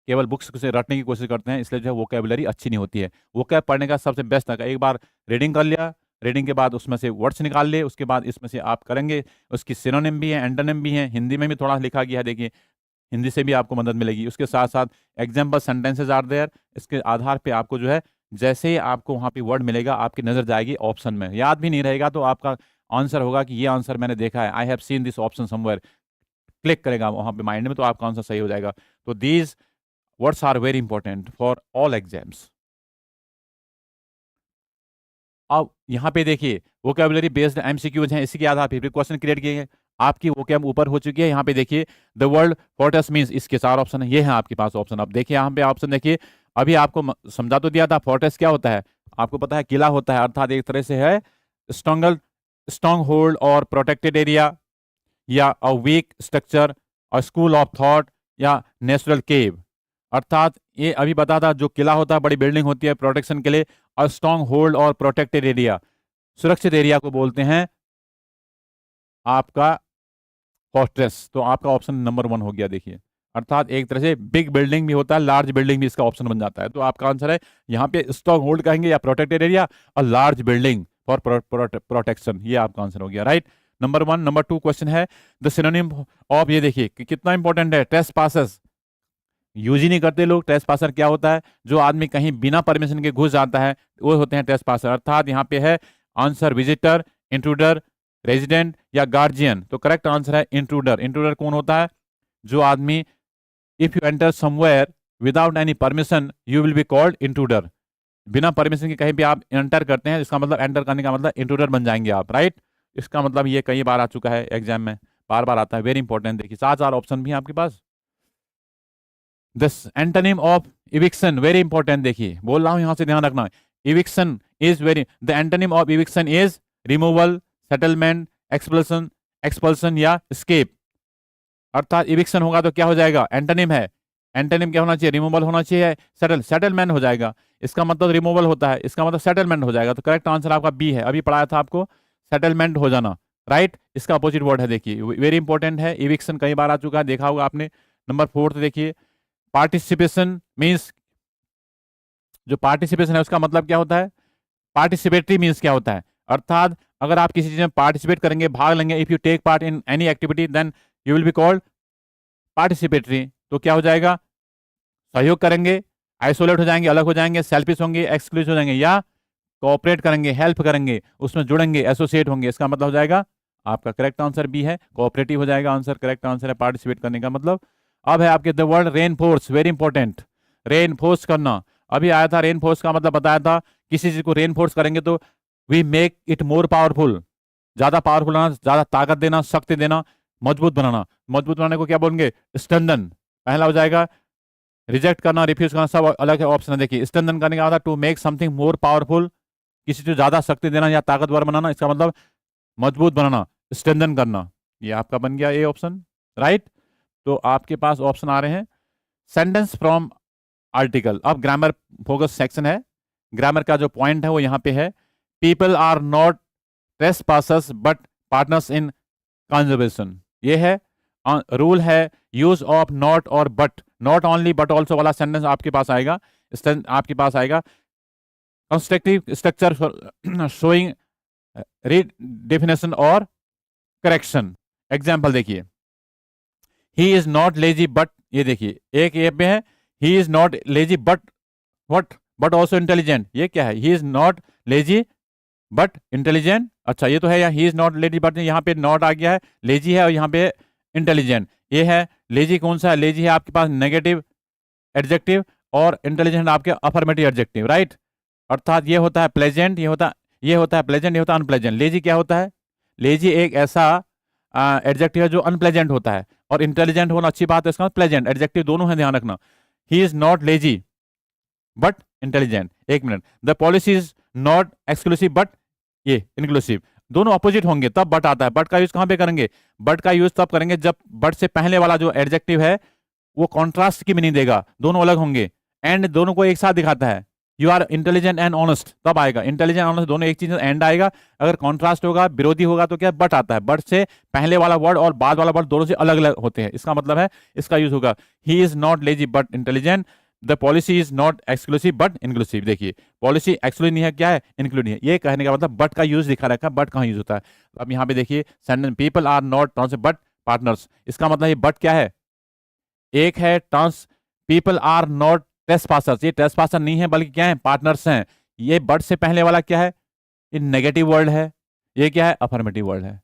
केवल बुक्स से रटने की कोशिश करते हैं, इसलिए जो है वोकैबुलरी अच्छी नहीं होती है। वोकैब पढ़ने का सबसे बेस्ट तरीका, एक बार रीडिंग कर लिया, रीडिंग के बाद उसमें से वर्ड्स निकाल लिए, उसके बाद इसमें से आप करेंगे, उसकी सिनोनिम भी है, एंटोनिम भी है, हिंदी में भी थोड़ा लिखा गया है, देखिए हिंदी से भी आपको मदद मिलेगी। उसके साथ साथ एग्जाम्पल सेंटेंसेज आर देयर, इसके आधार पे आपको जो है, जैसे ही आपको वहाँ पे वर्ड मिलेगा आपकी नज़र जाएगी ऑप्शन में, याद भी नहीं रहेगा तो आपका आंसर होगा कि ये आंसर मैंने देखा है, I have seen this option somewhere, click करेगा वहाँ पे माइंड में, तो आपका आंसर सही हो जाएगा। तो these words are very important for all exams. अब यहाँ पे देखिए वोकैबुलरी बेस्ड एमसीक्यूज हैं, इसी के आधार पर क्वेश्चन क्रिएट किए हैं। आपकी वोकैब ऊपर हो चुकी है। यहाँ पे देखिए द वर्ल्ड फोर्ट्रेस मींस, इसके 4 ऑप्शन है, ये है आपके पास ऑप्शन। अब देखिए यहाँ पे ऑप्शन देखिए, अभी आपको समझा तो दिया था फोर्ट्रेस क्या होता है, आपको पता है किला होता है, अर्थात एक तरह से है स्ट्रॉन्ग होल्ड और प्रोटेक्टेड एरिया, या a weak structure, a school of thought, या नेचुरल केव। अर्थात ये अभी बता था, जो किला होता है बड़ी बिल्डिंग होती है प्रोटेक्शन के लिए, और स्ट्रॉन्ग होल्ड और प्रोटेक्टेड एरिया, सुरक्षित एरिया को बोलते हैं आपका फोर्ट्रेस। तो आपका ऑप्शन नंबर 1 हो गया देखिए, अर्थात एक तरह से बिग बिल्डिंग भी होता है, लार्ज बिल्डिंग भी इसका ऑप्शन बन जाता है। तो आपका आंसर है यहाँ पे स्ट्रॉन्ग होल्ड कहेंगे या प्रोटेक्टेड एरिया और लार्ज बिल्डिंग फॉर प्रोटेक्शन, ये आपका आंसर हो गया, राइट। नंबर 1। नंबर 2 क्वेश्चन है द सिनोनिम ऑफ, ये देखिए कि कितना इंपॉर्टेंट है, ट्रेसपासर्स। यूज ही नहीं करते लोग। ट्रेसपासर क्या होता है, जो आदमी कहीं बिना परमिशन के घुस जाता है, वो होते हैं ट्रेसपासर। अर्थात यहाँ पे है आंसर विजिटर, इंट्रूडर, रेजिडेंट या गार्जियन। तो करेक्ट आंसर है इंट्रूडर। इंट्रूडर कौन होता है, जो आदमी, if you enter somewhere without any permission you will be called intruder. बिना परमिशन के कहीं भी आप एंटर करते हैं, इसका मतलब एंटर करने का मतलब इंट्रूडर बन जाएंगे आप, राइट। इसका मतलब ये कई बार आ चुका है एग्जाम में, बार बार आता है, वेरी इंपॉर्टेंट। देखिए 4 ऑप्शन भी है आपके पास। This antonym of eviction, very important, देखिए बोल रहा हूं यहां से ध्यान रखना। Eviction is very, the antonym of eviction is removal, settlement, expulsion या एस्केप। अर्थात इविक्शन होगा तो क्या हो जाएगा, एंटोनिम है, एंटोनिम क्या होना चाहिए, रिमूवल होना चाहिए, सेटलमेंट हो जाएगा। इसका मतलब रिमूवल होता है, इसका मतलब सेटलमेंट हो जाएगा। तो करेक्ट आंसर आपका बी है, अभी पढ़ाया था आपको, सेटलमेंट हो जाना, राइट। इसका अपोजिट वर्ड है, देखिए वेरी इंपॉर्टेंट है। इविक्शन कई बार आ चुका है, देखा होगा आपने। नंबर 4 देखिए, पार्टिसिपेशन मीन्स, जो पार्टिसिपेशन है उसका मतलब क्या होता है, पार्टिसिपेटरी मीन्स क्या होता है। अर्थात अगर आप किसी चीज में पार्टिसिपेट करेंगे, भाग लेंगे, if you take part in any activity then you will be called participatory. तो क्या हो जाएगा, सहयोग करेंगे, आइसोलेट हो जाएंगे, अलग हो जाएंगे, सेल्फिश होंगे, एक्सक्लूसिव हो जाएंगे, या कोऑपरेट करेंगे, हेल्प करेंगे, उसमें जुड़ेंगे, एसोसिएट होंगे। इसका मतलब हो जाएगा आपका करेक्ट आंसर बी है, कोऑपरेटिव हो जाएगा आंसर, करेक्ट आंसर है पार्टिसिपेट करने का मतलब। अब है आपके the word reinforce, very important, reinforce करना। अभी आया था, रेनफोर्स का मतलब बताया था, किसी चीज को रेनफोर्स करेंगे तो we make it more powerful, ज्यादा पावरफुल बनाना, ज्यादा ताकत देना, शक्ति देना, मजबूत बनाना। मजबूत बनाने को क्या बोलेंगे, स्ट्रेंथन। पहला हो जाएगा, रिजेक्ट करना, रिफ्यूज करना, सब अलग है ऑप्शन है। देखिए स्ट्रेंथन करने का मतलब to make something more powerful, किसी को ज्यादा शक्ति देना या ताकतवर बनाना, इसका मतलब मजबूत बनाना, स्ट्रेंथन करना। ये आपका बन गया ए ऑप्शन, राइट। तो आपके पास ऑप्शन आ रहे हैं सेंटेंस फ्रॉम आर्टिकल। अब ग्रामर फोकस सेक्शन है, ग्रामर का जो पॉइंट है वो यहाँ पे है, people are not trespassers but partners in conservation. ये है रूल है, यूज ऑफ नॉट और but, not only but also वाला सेंटेंस आपके पास आएगा, आपके पास आएगा कंस्ट्रक्टिव स्ट्रक्चर शोइंग रीडेफिनेशन और करेक्शन। एग्जाम्पल देखिए, he is not lazy but, ये देखिए एक ये पे है, ही is not lazy but what, but also intelligent. ये क्या है? ही is not lazy but intelligent. अच्छा ये तो है, ही इज नॉट लेजी बट, यहाँ पे नॉट आ गया है, लेजी है और यहाँ पे इंटेलिजेंट। ये है लेजी, कौन सा है? लेजी है आपके पास नेगेटिव एडजेक्टिव और इंटेलिजेंट आपके अफर्मेटिव एडजेक्टिव, राइट। अर्थात ये होता है प्लेजेंट, ये होता है प्लेजेंट, ये होता है अनप्लेजेंट। लेजी क्या होता है? लेजी एक ऐसा एडजेक्टिव है जो अनप्लेजेंट होता है, और इंटेलिजेंट होना अच्छी बात है, इसका प्लेजेंट एडजेक्टिव दोनों है, ध्यान रखना। He is not lazy but intelligent. एक minute, the policy is not exclusive but ये इंक्लूसिव। दोनों अपोजिट होंगे तब बट आता है। बट का यूज कहां पे करेंगे? बट का यूज तब करेंगे जब बट से पहले वाला जो एडजेक्टिव है वो कॉन्ट्रास्ट की मीनिंग देगा, दोनों अलग होंगे, एंड दोनों को एक साथ दिखाता है। You are intelligent and honest, तब आएगा इंटेलिजेंट ऑनेस्ट, दोनों एक चीज एंड आएगा। अगर कॉन्ट्रास्ट होगा, विरोधी होगा, तो क्या बट आता है। बट से पहले वाला वर्ड और बाद वाला वर्ड दोनों से अलग अलग होते हैं, इसका मतलब है इसका यूज होगा ही is not lazy but intelligent, the policy is not exclusive but inclusive. देखिए पॉलिसी एक्सक्लूसिव नहीं है, क्या है? इंक्लूड है। ये कहने का मतलब बट का यूज दिखा रखा है, बट कहाँ यूज होता है। अब यहाँ पे देखिए sentence, people are not trans but partners, इसका मतलब ये बट क्या है? एक है trans, people are not trespassers, ये ट्रेसपासर नहीं है बल्कि क्या है? पार्टनर्स हैं। ये बट से पहले वाला क्या है? ये नेगेटिव वर्ड है, ये क्या है? अफर्मेटिव वर्ड है।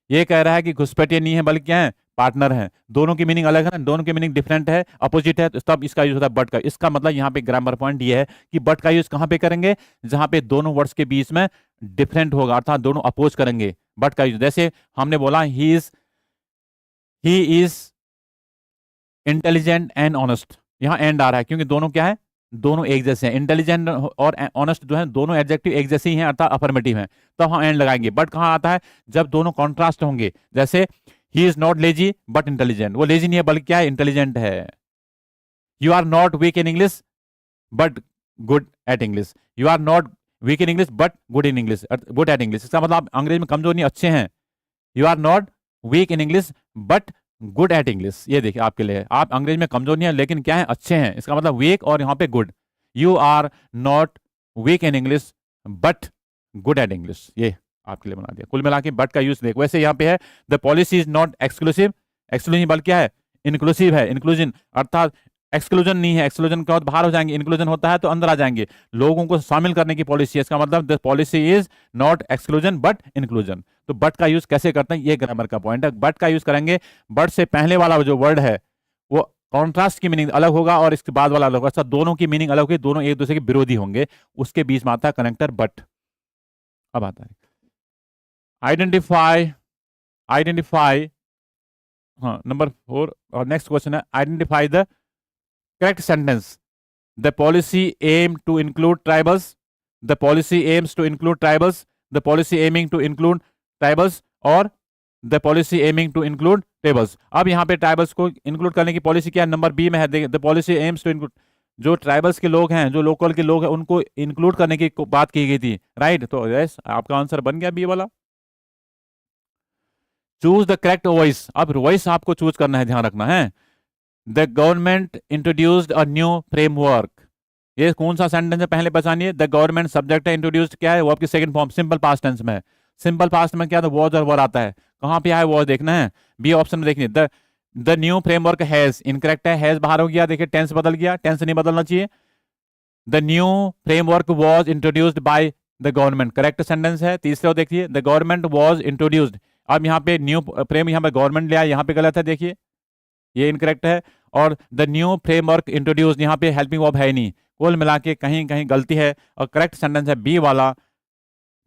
ये कह रहा है कि घुसपैठिए नहीं है बल्कि क्या है? पार्टनर है। दोनों की मीनिंग अलग है ना, दोनों की मीनिंग डिफरेंट है, अपोजिट है, तो तब इसका यूज होता है बट का। इसका मतलब यहाँ पे ग्रामर पॉइंट ये है कि बट का यूज कहां पे करेंगे? जहां पे दोनों वर्ड्स के बीच में डिफरेंट होगा, अर्थात दोनों अपोज करेंगे, बट का यूज। जैसे हमने बोला he is intelligent and honest, यहाँ एंड आ रहा है क्योंकि दोनों क्या है? दोनों एक जैसे हैं। इंटेलिजेंट और ऑनेस्ट जो है दोनों एडजेक्टिव एक जैसे ही हैं, अर्थात अफर्मेटिव हैं, तो हम एंड लगाएंगे। बट कहाँ आता है? जब दोनों कॉन्ट्रास्ट होंगे। जैसे he is not lazy but intelligent, वो लेजी नहीं है बल्कि क्या है? इंटेलिजेंट है। You are not weak in English but good at English, you are not weak in English but good in English, good at English. इसका मतलब आप अंग्रेजी में कमजोर नहीं, अच्छे हैं। You are not weak in English but good at English, ये देखिए आपके लिए, आप अंग्रेजी में कमजोर नहीं है लेकिन क्या है? अच्छे हैं। इसका मतलब वीक और यहाँ पे good. You are not weak in English but good at English, ये आपके लिए बना दिया। कुल मिला के बट का यूज देखो। वैसे यहाँ पे है the policy is not exclusive, exclusive बल्कि क्या है? इंक्लूसिव है, इंक्लूजन, अर्थात एक्सक्लूजन नहीं है। एक्सक्लूजन का बाहर हो जाएंगे, इंक्लूजन होता है तो अंदर आ जाएंगे, लोगों को शामिल करने की पॉलिसी है। इसका मतलब the policy is not exclusion but inclusion. तो बट का यूज कैसे करते हैं, ये ग्रामर का पॉइंट है। बट का यूज करेंगे, बट से पहले वाला जो वर्ड है वो कॉन्ट्रास्ट की मीनिंग अलग होगा और इसके बाद वाला अलग होगा, दोनों की मीनिंग अलग होगी, दोनों एक दूसरे के विरोधी होंगे, उसके बीच में आता है कनेक्टर बट। अब आता है आइडेंटिफाई, आइडेंटिफाई, हाँ नंबर 4 और नेक्स्ट क्वेश्चन है identify the correct sentence. The policy aim to include tribals, the policy aims to include tribals, the policy aiming to include tribals, और the policy aiming to include tables. अब यहाँ पे tribals को include करने की policy क्या है? Number B में है, the policy aims to include, जो ट्राइबल्स के लोग हैं, जो लोकल के लोग हैं, उनको इंक्लूड करने की बात की गई थी, राइट। तो यस आपका आंसर बन गया बी वाला। चूज द करेक्ट वॉइस, अब वॉइस आपको चूज करना है, ध्यान रखना है। The government introduced a new framework, ये कौन सा सेंटेंस है? पहले पहचानिए। द गवर्नमेंट सब्जेक्ट है, इंट्रोड्यूस्ड क्या है? वो आपकी second form simple past tense में है। सिंपल पास्ट में क्या? तो वॉज और वर आता है। कहां पे है वॉज देखना है, बी ऑप्शन में देखिए। The new framework has, incorrect है, हैज बाहर हो गया, देखिए टेंस बदल गया, टेंस नहीं बदलना चाहिए। The new framework was introduced by the government, correct sentence है। तीसरे देखिए द गवर्नमेंट वॉज इंट्रोड्यूस्ड, अब यहाँ पे न्यू फ्रेम, यहाँ पे गवर्नमेंट लिया, यहाँ पे गलत है, देखिए ये इनकरेक्ट है। और द न्यू फ्रेमवर्क इंट्रोड्यूस, यहाँ पे हेल्पिंग वर्ब है नहीं, कुल मिला के कहीं कहीं गलती है, और करेक्ट सेंटेंस है बी वाला।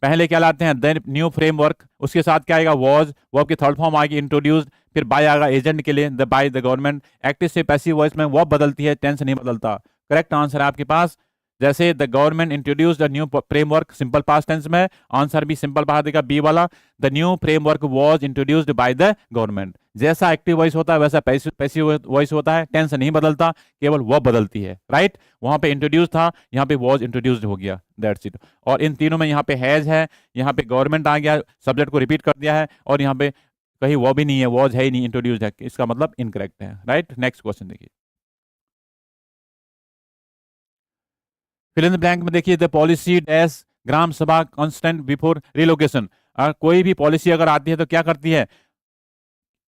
पहले क्या लाते हैं? द न्यू फ्रेमवर्क, उसके साथ क्या आएगा? वॉज, वर्ब की थर्ड फॉर्म आएगी इंट्रोड्यूस्ड, फिर बाय आएगा एजेंट के लिए, the by the government. Active से पैसिव वॉइस में वर्ब बदलती है, टेंस नहीं बदलता। करेक्ट आंसर है आपके पास, जैसे the government introduced the new framework, simple past tense में, आंसर भी सिंपल पास्ट देगा बी वाला। The new framework was introduced by the government. जैसा एक्टिव वॉइस होता है वैसा पैसिव वॉइस होता है, टेंस नहीं बदलता, केवल वर्ब बदलती है, राइट। वहां पे इंट्रोड्यूस था, यहाँ पे वॉज इंट्रोड्यूस्ड हो गया, दैट्स इट। और इन तीनों में यहाँ पे हैज है, यहाँ पे गवर्नमेंट आ गया, सब्जेक्ट को रिपीट कर दिया है, और यहाँ पे कहीं वो भी नहीं है, वॉज है ही नहीं, इंट्रोड्यूस्ड है, इसका मतलब इनकरेक्ट है, राइट। नेक्स्ट क्वेश्चन देखिए। फिल इन द ब्लैंक में देखिए द पॉलिसी डैश ग्राम सभा कंस्टेंट बिफोर रिलोकेशन। कोई भी पॉलिसी अगर आती है तो क्या करती है,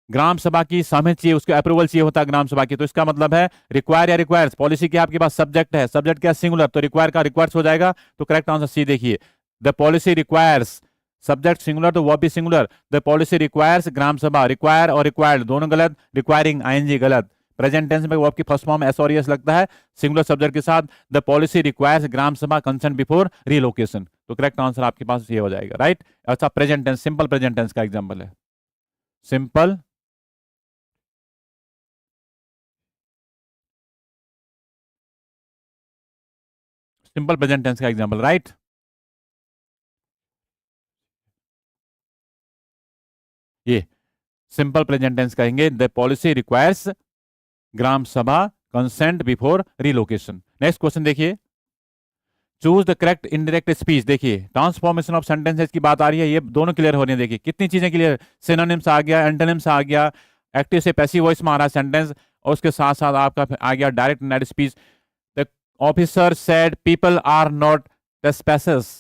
ग्राम सभा की सहमति चाहिए, उसके अप्रूवल चाहिए होता है ग्राम सभा की। तो इसका मतलब है रिक्वायर या रिक्वायर्स, पॉलिसी क्या आपके पास सब्जेक्ट है, सब्जेक्ट क्या सिंगुलर, तो रिक्वायर का रिक्वायर्स हो जाएगा। तो करेक्ट आंसर सी देखिए, the policy requires, subject singular तो वो भी singular, the policy requires Gram सभा, रिक्वायर और रिक्वायर्ड दोनों गलत, रिक्वायरिंग आईएनजी गलत, प्रेजेंट टेंस में वर्ब की फर्स्ट फॉर्म एस और एस लगता है सिंगुलर सब्जेक्ट के साथ। The policy requires Gram Sabha consent before relocation, तो करेक्ट आंसर आपके पास ये हो जाएगा, राइट। अच्छा, present tense, simple present tense का एग्जांपल है, सिंपल सिंपल प्रेजेंट टेंस का एग्जांपल, राइट। ये सिंपल प्रेजेंट टेंस कहेंगे, the policy requires Gram Sabha consent before relocation. Next question देखिए, choose the correct indirect speech. देखिए ट्रांसफॉर्मेशन ऑफ सेंटेंसेस की बात आ रही है, ये दोनों क्लियर हो रही है। देखिए कितनी चीजें क्लियर, सिनोनिम्स आ गया, एंटोनिम्स आ गया, एक्टिव से पैसिव वॉइस में आ रहा है सेंटेंस, और उसके साथ साथ आपका आ गया direct indirect speech. The officer said people are not trespassers.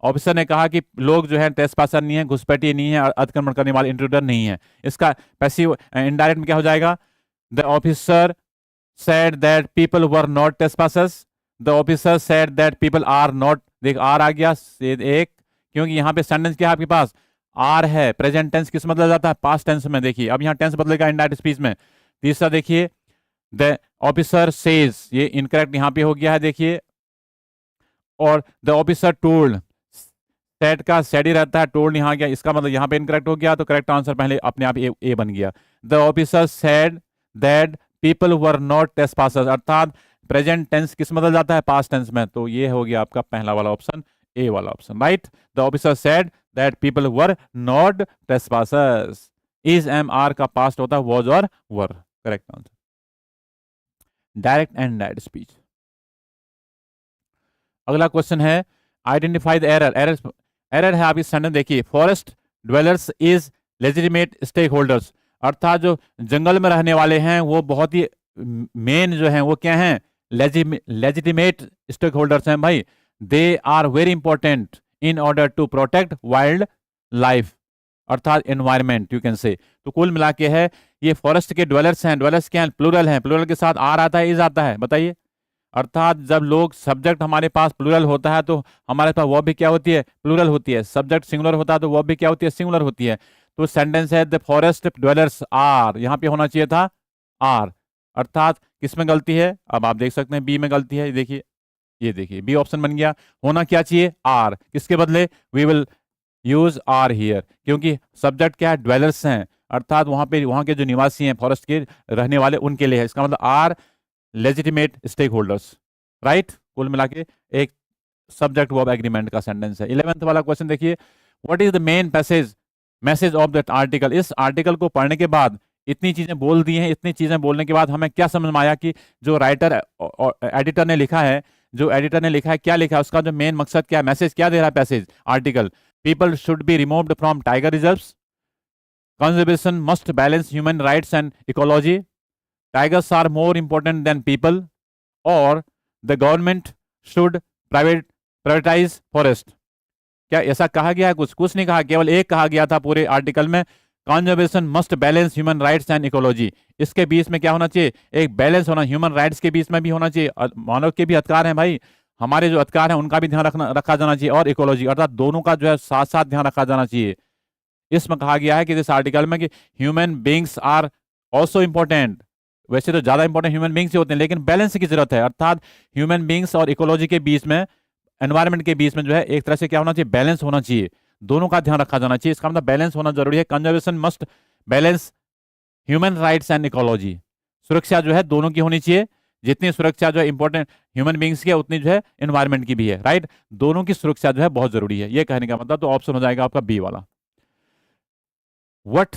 Officer ने कहा कि लोग जो है ट्रेस्पैसर नहीं है, घुसपैठिए नहीं है, अतिक्रमण करने वाले इंट्रूडर नहीं है। इसका पैसिव इनडायरेक्ट में क्या हो जाएगा, the officer said that people were not trespassers, the officer said that people are not, देख आर आ गया एक, क्योंकि यहाँ पे सेंटेंस क्या है आपके पास, आर है। प्रेजेंट टेंस किस बदला जाता है, पास्ट टेंस में। देखिए अब यहाँ टेंस बदलेगा इनडायरेक्ट स्पीच में। तीसरा देखिए, द ऑफिसर सेज, ये इनकरेक्ट यहाँ पे हो गया है देखिए, और द ऑफिसर टोल्ड, सेड का सेड ही रहता है, टोल्ड यहाँ गया, इसका मतलब यहाँ पे इनकरेक्ट हो गया, तो करेक्ट आंसर पहले अपने आप ए बन गया। The officer said that people were not trespassers, अर्थात प्रेजेंट टेंस किस बदल जाता है, पास्ट टेंस में। तो ये हो गया आपका पहला वाला ऑप्शन, ए वाला option, right. The officer said that people were not trespassers, is am are का पास्ट होता है वॉज और were, correct answer. Direct and indirect speech. अगला क्वेश्चन है, आइडेंटिफाई द एरर। एरर है आपकी सेंटेंस देखिए, forest dwellers is legitimate stake holders, अर्थात जो जंगल में रहने वाले हैं वो बहुत ही मेन जो हैं वो क्या हैं, लेजिटिमेट स्टेक होल्डर्स हैं भाई। They are very important in order to protect wildlife, अर्थात एनवायरमेंट यू कैन से। तो कुल मिला के है ये फॉरेस्ट के ड्वेलर्स हैं, ड्वेलर्स क्या हैं, प्लूरल हैं, प्लूरल के साथ आर आता है, इज आता है, बताइए। अर्थात जब लोग सब्जेक्ट हमारे पास प्लूरल होता है तो हमारे पास वो भी क्या होती है, प्लूरल होती है। सब्जेक्ट सिंगुलर होता है तो वो भी क्या होती है, सिंगुलर होती है। तो सेंटेंस है द फॉरेस्ट ड्वेलर्स आर, यहां पे होना चाहिए था आर, अर्थात किसमें गलती है, अब आप देख सकते हैं बी में गलती है। देखिए ये देखिए बी ऑप्शन बन गया, होना क्या चाहिए आर, किसके बदले, we will use are here, क्योंकि सब्जेक्ट क्या है, ड्वेलर्स हैं, अर्थात वहां के जो निवासी हैं फॉरेस्ट के रहने वाले उनके लिए है। इसका मतलब are legitimate stake holders, right. कुल मिला के एक सब्जेक्ट वर्ब एग्रीमेंट का सेंटेंस है। 11th वाला क्वेश्चन देखिए, what is the main message of that article. इस आर्टिकल को पढ़ने के बाद इतनी चीजें बोल दी हैं, इतनी चीजें बोलने के बाद हमें क्या समझ में आया कि जो राइटर एडिटर ने लिखा है, जो एडिटर ने लिखा है क्या लिखा है, उसका जो मेन मकसद क्या है, मैसेज क्या दे रहा है passage article. People should be removed from tiger reserves, conservation must balance human rights and ecology, tigers are more important than people, और the government should privatize forest। क्या ऐसा कहा गया है, कुछ नहीं कहा, केवल एक कहा गया था पूरे आर्टिकल में, conservation must balance human rights and ecology. इसके बीच में क्या होना चाहिए, एक बैलेंस होना, ह्यूमन राइट्स के बीच में भी होना चाहिए, मानव के भी अधिकार हैं भाई, हमारे जो अधिकार हैं उनका भी ध्यान रखा जाना चाहिए, और इकोलॉजी अर्थात दोनों का जो है साथ साथ ध्यान रखा जाना चाहिए। इसमें कहा गया है कि इस आर्टिकल में कि human beings are also important, वैसे तो ज्यादा इंपॉर्टेंट ह्यूमन बींग्स ही होते हैं, लेकिन बैलेंस की जरूरत है, अर्थात ह्यूमन बींग्स और इकोलॉजी के बीच में, एनवायरमेंट के बीच में जो है एक तरह से क्या होना चाहिए, बैलेंस होना चाहिए, दोनों का ध्यान रखा जाना चाहिए। इसका मतलब बैलेंस होना जरूरी है। Conservation must balance human rights and ecology, सुरक्षा जो है दोनों की होनी चाहिए, जितनी सुरक्षा जो है इंपॉर्टेंट ह्यूमन बींग्स की है उतनी जो है एनवायरमेंट की भी है, राइट। दोनों की सुरक्षा जो है बहुत जरूरी है, ये कहने का मतलब। तो ऑप्शन हो जाएगा आपका बी वाला। What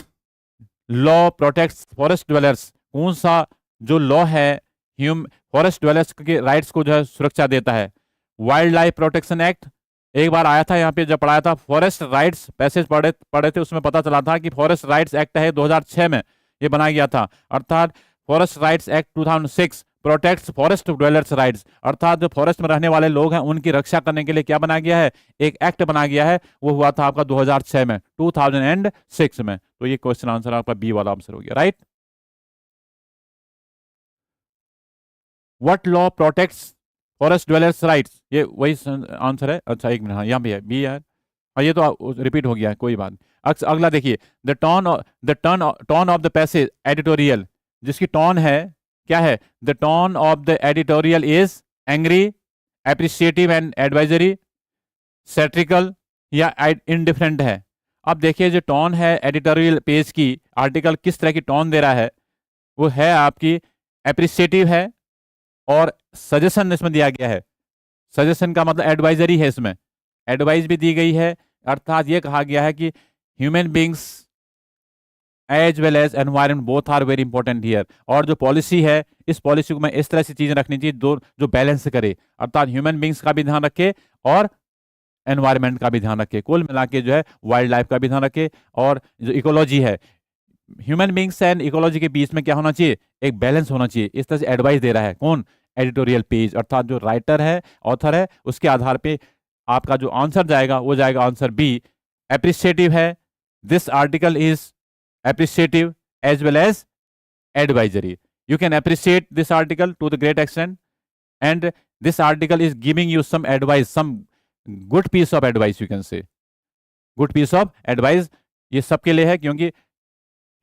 law protects forest dwellers, कौन सा जो लॉ है फॉरेस्ट ड्वेलर्स के राइट्स को जो है सुरक्षा देता है। वाइल्ड लाइफ प्रोटेक्शन एक्ट, एक बार आया था यहाँ पे जब पढ़ाया था, फॉरेस्ट राइट्स पैसेज पढ़े थे, उसमें पता चला था कि फॉरेस्ट राइट्स एक्ट है 2006 में ये बनाया गया था, अर्थात forest rights act 2006 protects forest dwellers rights, अर्थात जो फॉरेस्ट में रहने वाले लोग हैं उनकी रक्षा करने के लिए क्या बना गया है, एक एक्ट बना गया है। वो हुआ था आपका 2006 में, 2006 में। तो ये क्वेश्चन आंसर आपका बी वाला आंसर हो गया, right. What law protects forest dwellers rights, ये वही आंसर है। अच्छा एक मिनट, हाँ यहाँ भी है, बी है। और ये तो रिपीट हो गया है, कोई बात। अगला देखिए, the tone of the passage editorial, जिसकी टोन है क्या है, the tone of the editorial is angry, appreciative and advisory, satirical या इनडिफरेंट है। अब देखिए जो टोन है एडिटोरियल पेज की, आर्टिकल किस तरह की टोन दे रहा है, वो है आपकी एप्रिशिएटिव है और सजेशन इसमें दिया गया है। सजेशन का मतलब एडवाइजरी है, इसमें एडवाइस भी दी गई है, अर्थात ये कहा गया है कि human beings as well as environment both are very important here. और जो पॉलिसी है, इस पॉलिसी को मैं इस तरह से चीजें रखनी चाहिए दो जो बैलेंस करे, अर्थात ह्यूमन बींग्स का भी ध्यान रखे और एनवायरमेंट का भी ध्यान रखे, कुल मिला के जो है वाइल्ड लाइफ का भी ध्यान रखे। और जो इकोलॉजी है, ह्यूमन बींग्स एंड इकोलॉजी के बीच में क्या होना चाहिए, एक बैलेंस होना चाहिए। इस तरह से एडवाइस दे रहा है कौन, एडिटोरियल पेज, अर्थात जो राइटर है, ऑथर है, उसके आधार पे आपका जो आंसर जाएगा वो जाएगा आंसर बी, एप्रिशिएटिव है। This article is appreciative as well as advisory. You can appreciate this article to the great extent and this article is giving you some advice, some good piece of advice, you can say good piece of advice. ये सबके लिए है क्योंकि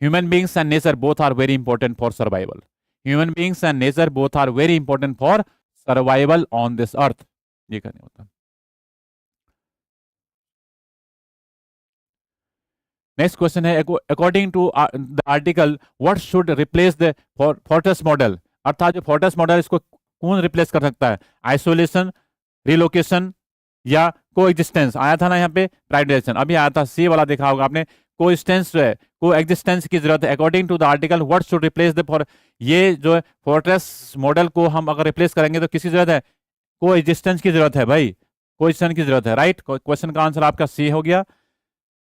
human beings and nature both are very important for survival. Human beings and nature both are very important for survival on this earth. ये करने होता है। Next question है, according to the article what should replace the fortress model, अर्थात जो fortress model इसको कौन replace कर सकता है, आइसोलेशन, रिलोकेशन या को एग्जिस्टेंस। आया था ना यहाँ पे प्राइवेटाइजेशन, अभी आया था सी वाला, देखा होगा आपने। को एग्जिस्टेंस जो है, को एग्जिस्टेंस की जरूरत है। According to the article what should replace the for, ये जो फोर्ट्रेस मॉडल को हम अगर रिप्लेस करेंगे तो किसकी जरूरत है, को एग्जिस्टेंस की जरूरत है भाई, को एग्जिस्टेंस की जरूरत है, राइट। क्वेश्चन का आंसर आपका सी हो गया।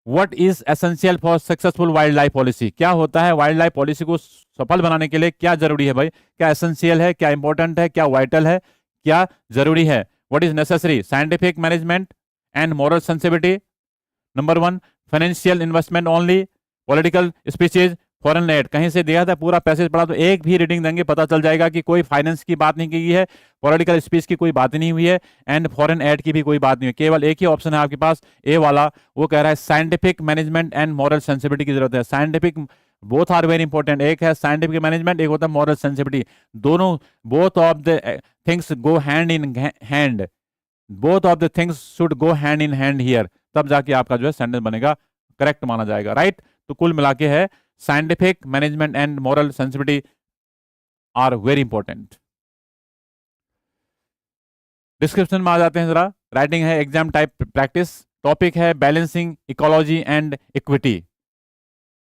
What is essential for successful wild life policy, क्या होता है वाइल्ड लाइफ पॉलिसी को सफल बनाने के लिए, क्या जरूरी है भाई, क्या एसेंशियल है, क्या इंपॉर्टेंट है, क्या वाइटल है, क्या जरूरी है। What is necessary, scientific management and moral sensitivity. Number 1 financial investment only, political speeches, foreign add. कहीं से दिया था पूरा पैसेज पढ़ा तो एक भी रीडिंग देंगे पता चल जाएगा कि कोई फाइनेंस की बात नहीं की गई है, पॉलिटिकल स्पीच की कोई बात नहीं हुई है एंड फॉरेन एड की भी कोई बात नहीं हुई। केवल एक ही ऑप्शन है आपके पास, ए वाला, वो कह रहा है scientific management and moral sensitivity की जरूरत है। Scientific both are very important, एक है साइंटिफिक मैनेजमेंट, एक होता है मॉरल सेंसिटिविटी। दोनों, both of the things go hand in hand, both of the things should go hand in hand here, तब जाके आपका जो है सेंटेंस बनेगा, करेक्ट माना जाएगा, राइट। तो कुल मिला के है scientific management and moral sensitivity are very important. Description में आ जाते हैं जरा। राइटिंग है एग्जाम टाइप प्रैक्टिस, टॉपिक है balancing ecology and equity.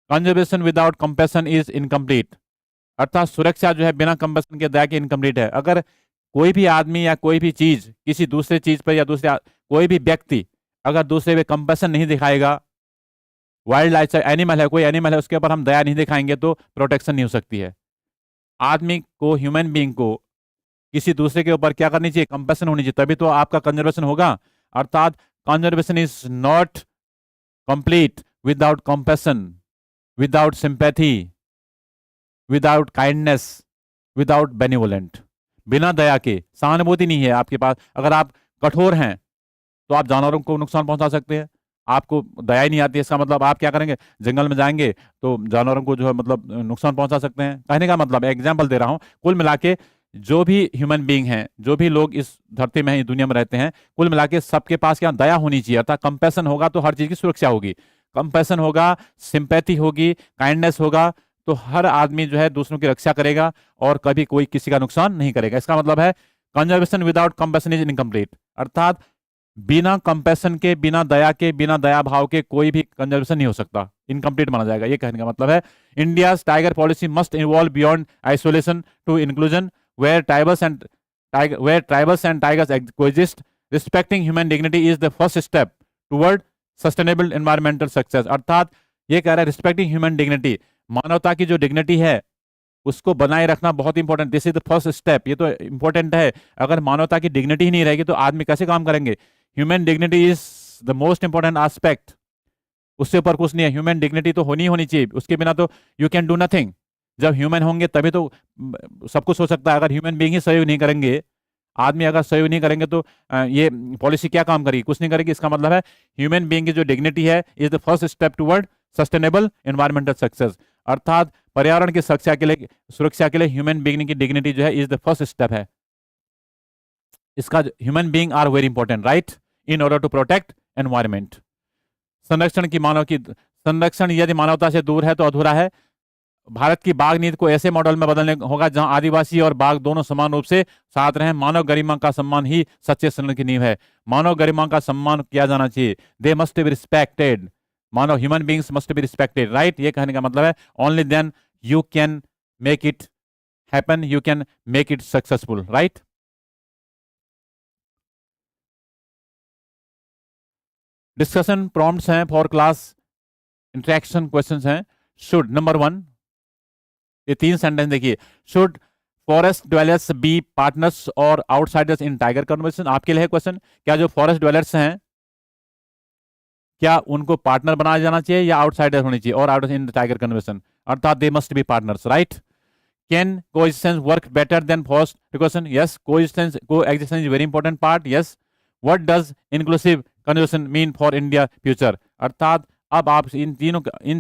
Conservation without compassion is incomplete, अर्थात सुरक्षा जो है बिना कंपैशन के दया के इनकम्प्लीट है। अगर कोई भी आदमी या कोई भी चीज किसी दूसरे चीज पर या दूसरे कोई भी व्यक्ति अगर दूसरे पे कंपैशन नहीं दिखाएगा, वाइल्ड लाइफ एनिमल है, कोई एनिमल है, उसके ऊपर हम दया नहीं दिखाएंगे तो प्रोटेक्शन नहीं हो सकती है। आदमी को, ह्यूमन बीइंग को किसी दूसरे के ऊपर क्या करनी चाहिए, कंपैशन होनी चाहिए, तभी तो आपका कंजर्वेशन होगा। अर्थात conservation is not complete without compassion, without sympathy, without kindness, without benevolent. बिना दया के, सहानुभूति नहीं है आपके पास, अगर आप कठोर हैं तो आप जानवरों को नुकसान पहुंचा सकते हैं। आपको दया ही नहीं आती, इसका मतलब आप क्या करेंगे, जंगल में जाएंगे तो जानवरों को जो है मतलब नुकसान पहुंचा सकते हैं। कहने का मतलब एग्जाम्पल दे रहा हूं, कुल मिला के जो भी ह्यूमन बीइंग हैं, जो भी लोग इस धरती में, इस दुनिया में रहते हैं, कुल मिला के सबके पास क्या दया होनी चाहिए। अर्थात कंपैशन होगा तो हर चीज की सुरक्षा होगी, कंपैशन होगा, सिंपैथी होगी, काइंडनेस होगा, तो हर आदमी जो है दूसरों की रक्षा करेगा और कभी कोई किसी का नुकसान नहीं करेगा। इसका मतलब है conservation without compassion is incomplete, अर्थात बिना कंपैशन के, बिना दया के, बिना दया भाव के कोई भी कंजर्वेशन नहीं हो सकता, इनकम्प्लीट माना जाएगा। ये कहने का मतलब है India's tiger policy must evolve beyond isolation to inclusion where tribals and tigers coexist, respecting human dignity is the first step toward sustainable environmental success। अर्थात ये कह रहा है रिस्पेक्टिंग ह्यूमन डिग्निटी, मानवता की जो डिग्निटी है उसको बनाए रखना बहुत important, this is the first step, ये तो इंपॉर्टेंट है। अगर मानवता की डिग्निटी ही नहीं रहेगी तो आदमी कैसे काम करेंगे? Human dignity is the most important aspect, उससे ऊपर कुछ नहीं है। ह्यूमन डिग्निटी तो होनी चाहिए, उसके बिना तो यू कैन डू नथिंग। जब ह्यूमन होंगे तभी तो सब कुछ हो सकता है। अगर ह्यूमन बीइंग ही सहयोग नहीं करेंगे, आदमी अगर सहयोग नहीं करेंगे तो ये पॉलिसी क्या काम करेगी? कुछ नहीं करेगी। इसका मतलब है ह्यूमन बीइंग की जो डिग्निटी है is the first step toward sustainable environmental success, अर्थात पर्यावरण की सुरक्षा के लिए ह्यूमन बीइंग की डिग्निटी जो है इज द फर्स्ट स्टेप है। इसका human being are very important right in order to protect environment. संरक्षण यदि मानवता से दूर है तो अधूरा है। भारत की बाघ नीति को ऐसे मॉडल में बदलने होगा जहां आदिवासी और बाघ दोनों समान रूप से साथ रहें। मानव गरिमा का सम्मान ही सच्चे संरक्षण की नींव है। मानव गरिमा का सम्मान किया जाना चाहिए। दे मस्ट बी रिस्पेक्टेड, मानव human beings must be respected right. ये कहने का मतलब है only then you can make it happen, you can make it successful right. Discussion prompts हैं फॉर क्लास इंटरेक्शन क्वेश्चंस हैं। शुड नंबर 1, ये 3 sentence देखिए। Should forest dwellers be partners और आउटसाइडर्स इन टाइगर कन्वर्सेशन? आपके लिए है question, क्या जो फॉरेस्ट ड्वेलर्स हैं क्या उनको पार्टनर बनाया जाना चाहिए या आउटसाइडर होनी चाहिए? और आउट इन टाइगर कन्वर्सेशन, अर्थात they must be partners right. Can coexistence work better than forest question? Yes, coexistence is very important part, yes. What does inclusive conversation mean for India future? अर्थात अब आप इन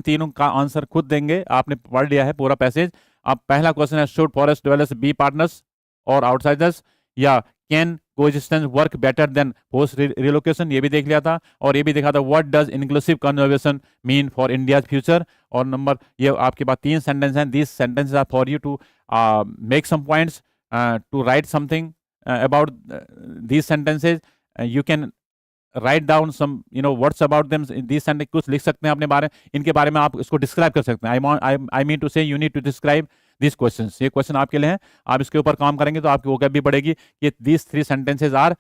तीनों का answer खुद देंगे, आपने पढ़ लिया है पूरा पैसेज। अब पहला क्वेश्चन है should forest dwellers be partners और आउटसाइडर्स, या can coexistence work better than forced relocation, ये भी देख लिया था। और ये भी देखा था what does inclusive conversation mean for India future. और नंबर, ये आपके पास 3 सेंटेंस हैं। These sentences are for you to make some points, to write something about these sentences. You can write down some words about them this sentence, कुछ लिख सकते हैं अपने बारे, इनके बारे में आप इसको डिस्क्राइब कर सकते हैं। I mean to say you need to describe this questions. ये क्वेश्चन आपके लिए हैं, आप इसके ऊपर काम करेंगे तो आपकी वोकैब भी बढ़ेगी। ये these 3 sentences are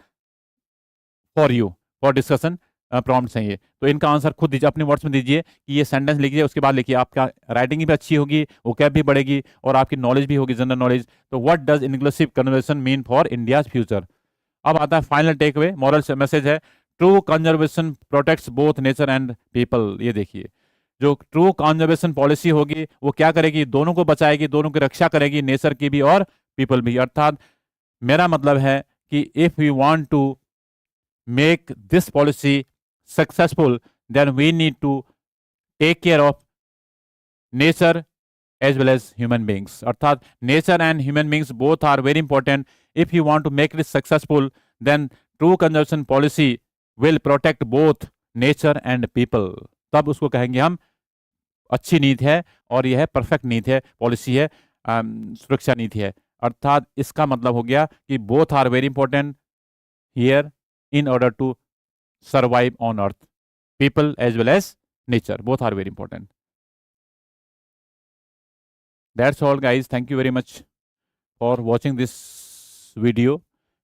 for you for discussion prompts हैं ये। तो इनका आंसर खुद दीजिए, अपने वर्ड्स में दीजिए कि ये सेंटेंस लिखिए, उसके बाद लिखिए। आपका राइटिंग भी अच्छी होगी, वोकैब भी बढ़ेगी और आपकी नॉलेज भी होगी, जनरल नॉलेज। तो what does inclusive conversation mean for India's future? अब आता है final takeaway, moral message है। True conservation protects both nature and people. ये देखिए, जो ट्रू कंजर्वेशन पॉलिसी होगी वो क्या करेगी? दोनों को बचाएगी, दोनों की रक्षा करेगी, नेचर की भी और पीपल भी। अर्थात मेरा मतलब है कि if we want to make this policy successful then we need to take care of nature as well as human beings. अर्थात nature and human beings both are very important. If you want to make it successful, then true conservation policy will protect both nature and people. तब उसको कहेंगे हम अच्छी नीति है और यह है परफेक्ट नीति है, पॉलिसी है, सुरक्षा नीति है। अर्थात इसका मतलब हो गया कि both are very important here in order to survive on earth, people as well as nature, both are very important. That's all guys, thank you very much for watching this video,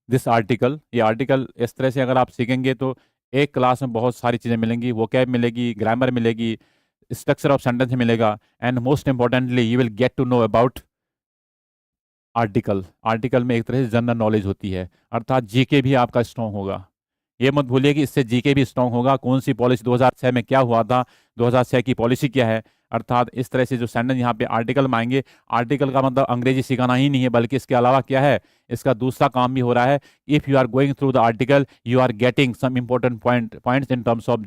this article। ये article इस तरह से अगर आप सीखेंगे तो एक class में बहुत सारी चीज़ें मिलेंगी, वोकैब मिलेगी, ग्रामर मिलेगी, स्ट्रक्चर ऑफ सेंटेंस मिलेगा, and most importantly you will get to know about article. Article में एक तरह से जनरल नॉलेज होती है, अर्थात जीके भी आपका स्ट्रॉन्ग होगा। ये मत भूलिए कि इससे जीके भी स्ट्रॉन्ग होगा। कौन सी पॉलिसी 2006 में क्या हुआ था, 2006 की पॉलिसी क्या है। अर्थात इस तरह से जो सेंटेंस यहाँ पे आर्टिकल में आएंगे, आर्टिकल का मतलब अंग्रेजी सिखाना ही नहीं है, बल्कि इसके अलावा क्या है, इसका दूसरा काम भी हो रहा है। If you are going through the article you are getting some important points in terms of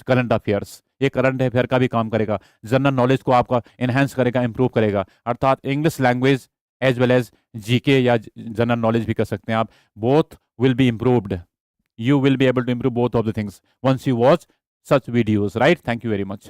current affairs. ये करंट अफेयर का भी काम करेगा, जनरल नॉलेज को आपका एनहेंस करेगा, इंप्रूव करेगा। अर्थात English language as well as GK या जनरल नॉलेज भी कर सकते हैं आप। Both will be improved, you will be able to improve both of the things once you watch such videos, right? Thank you very much.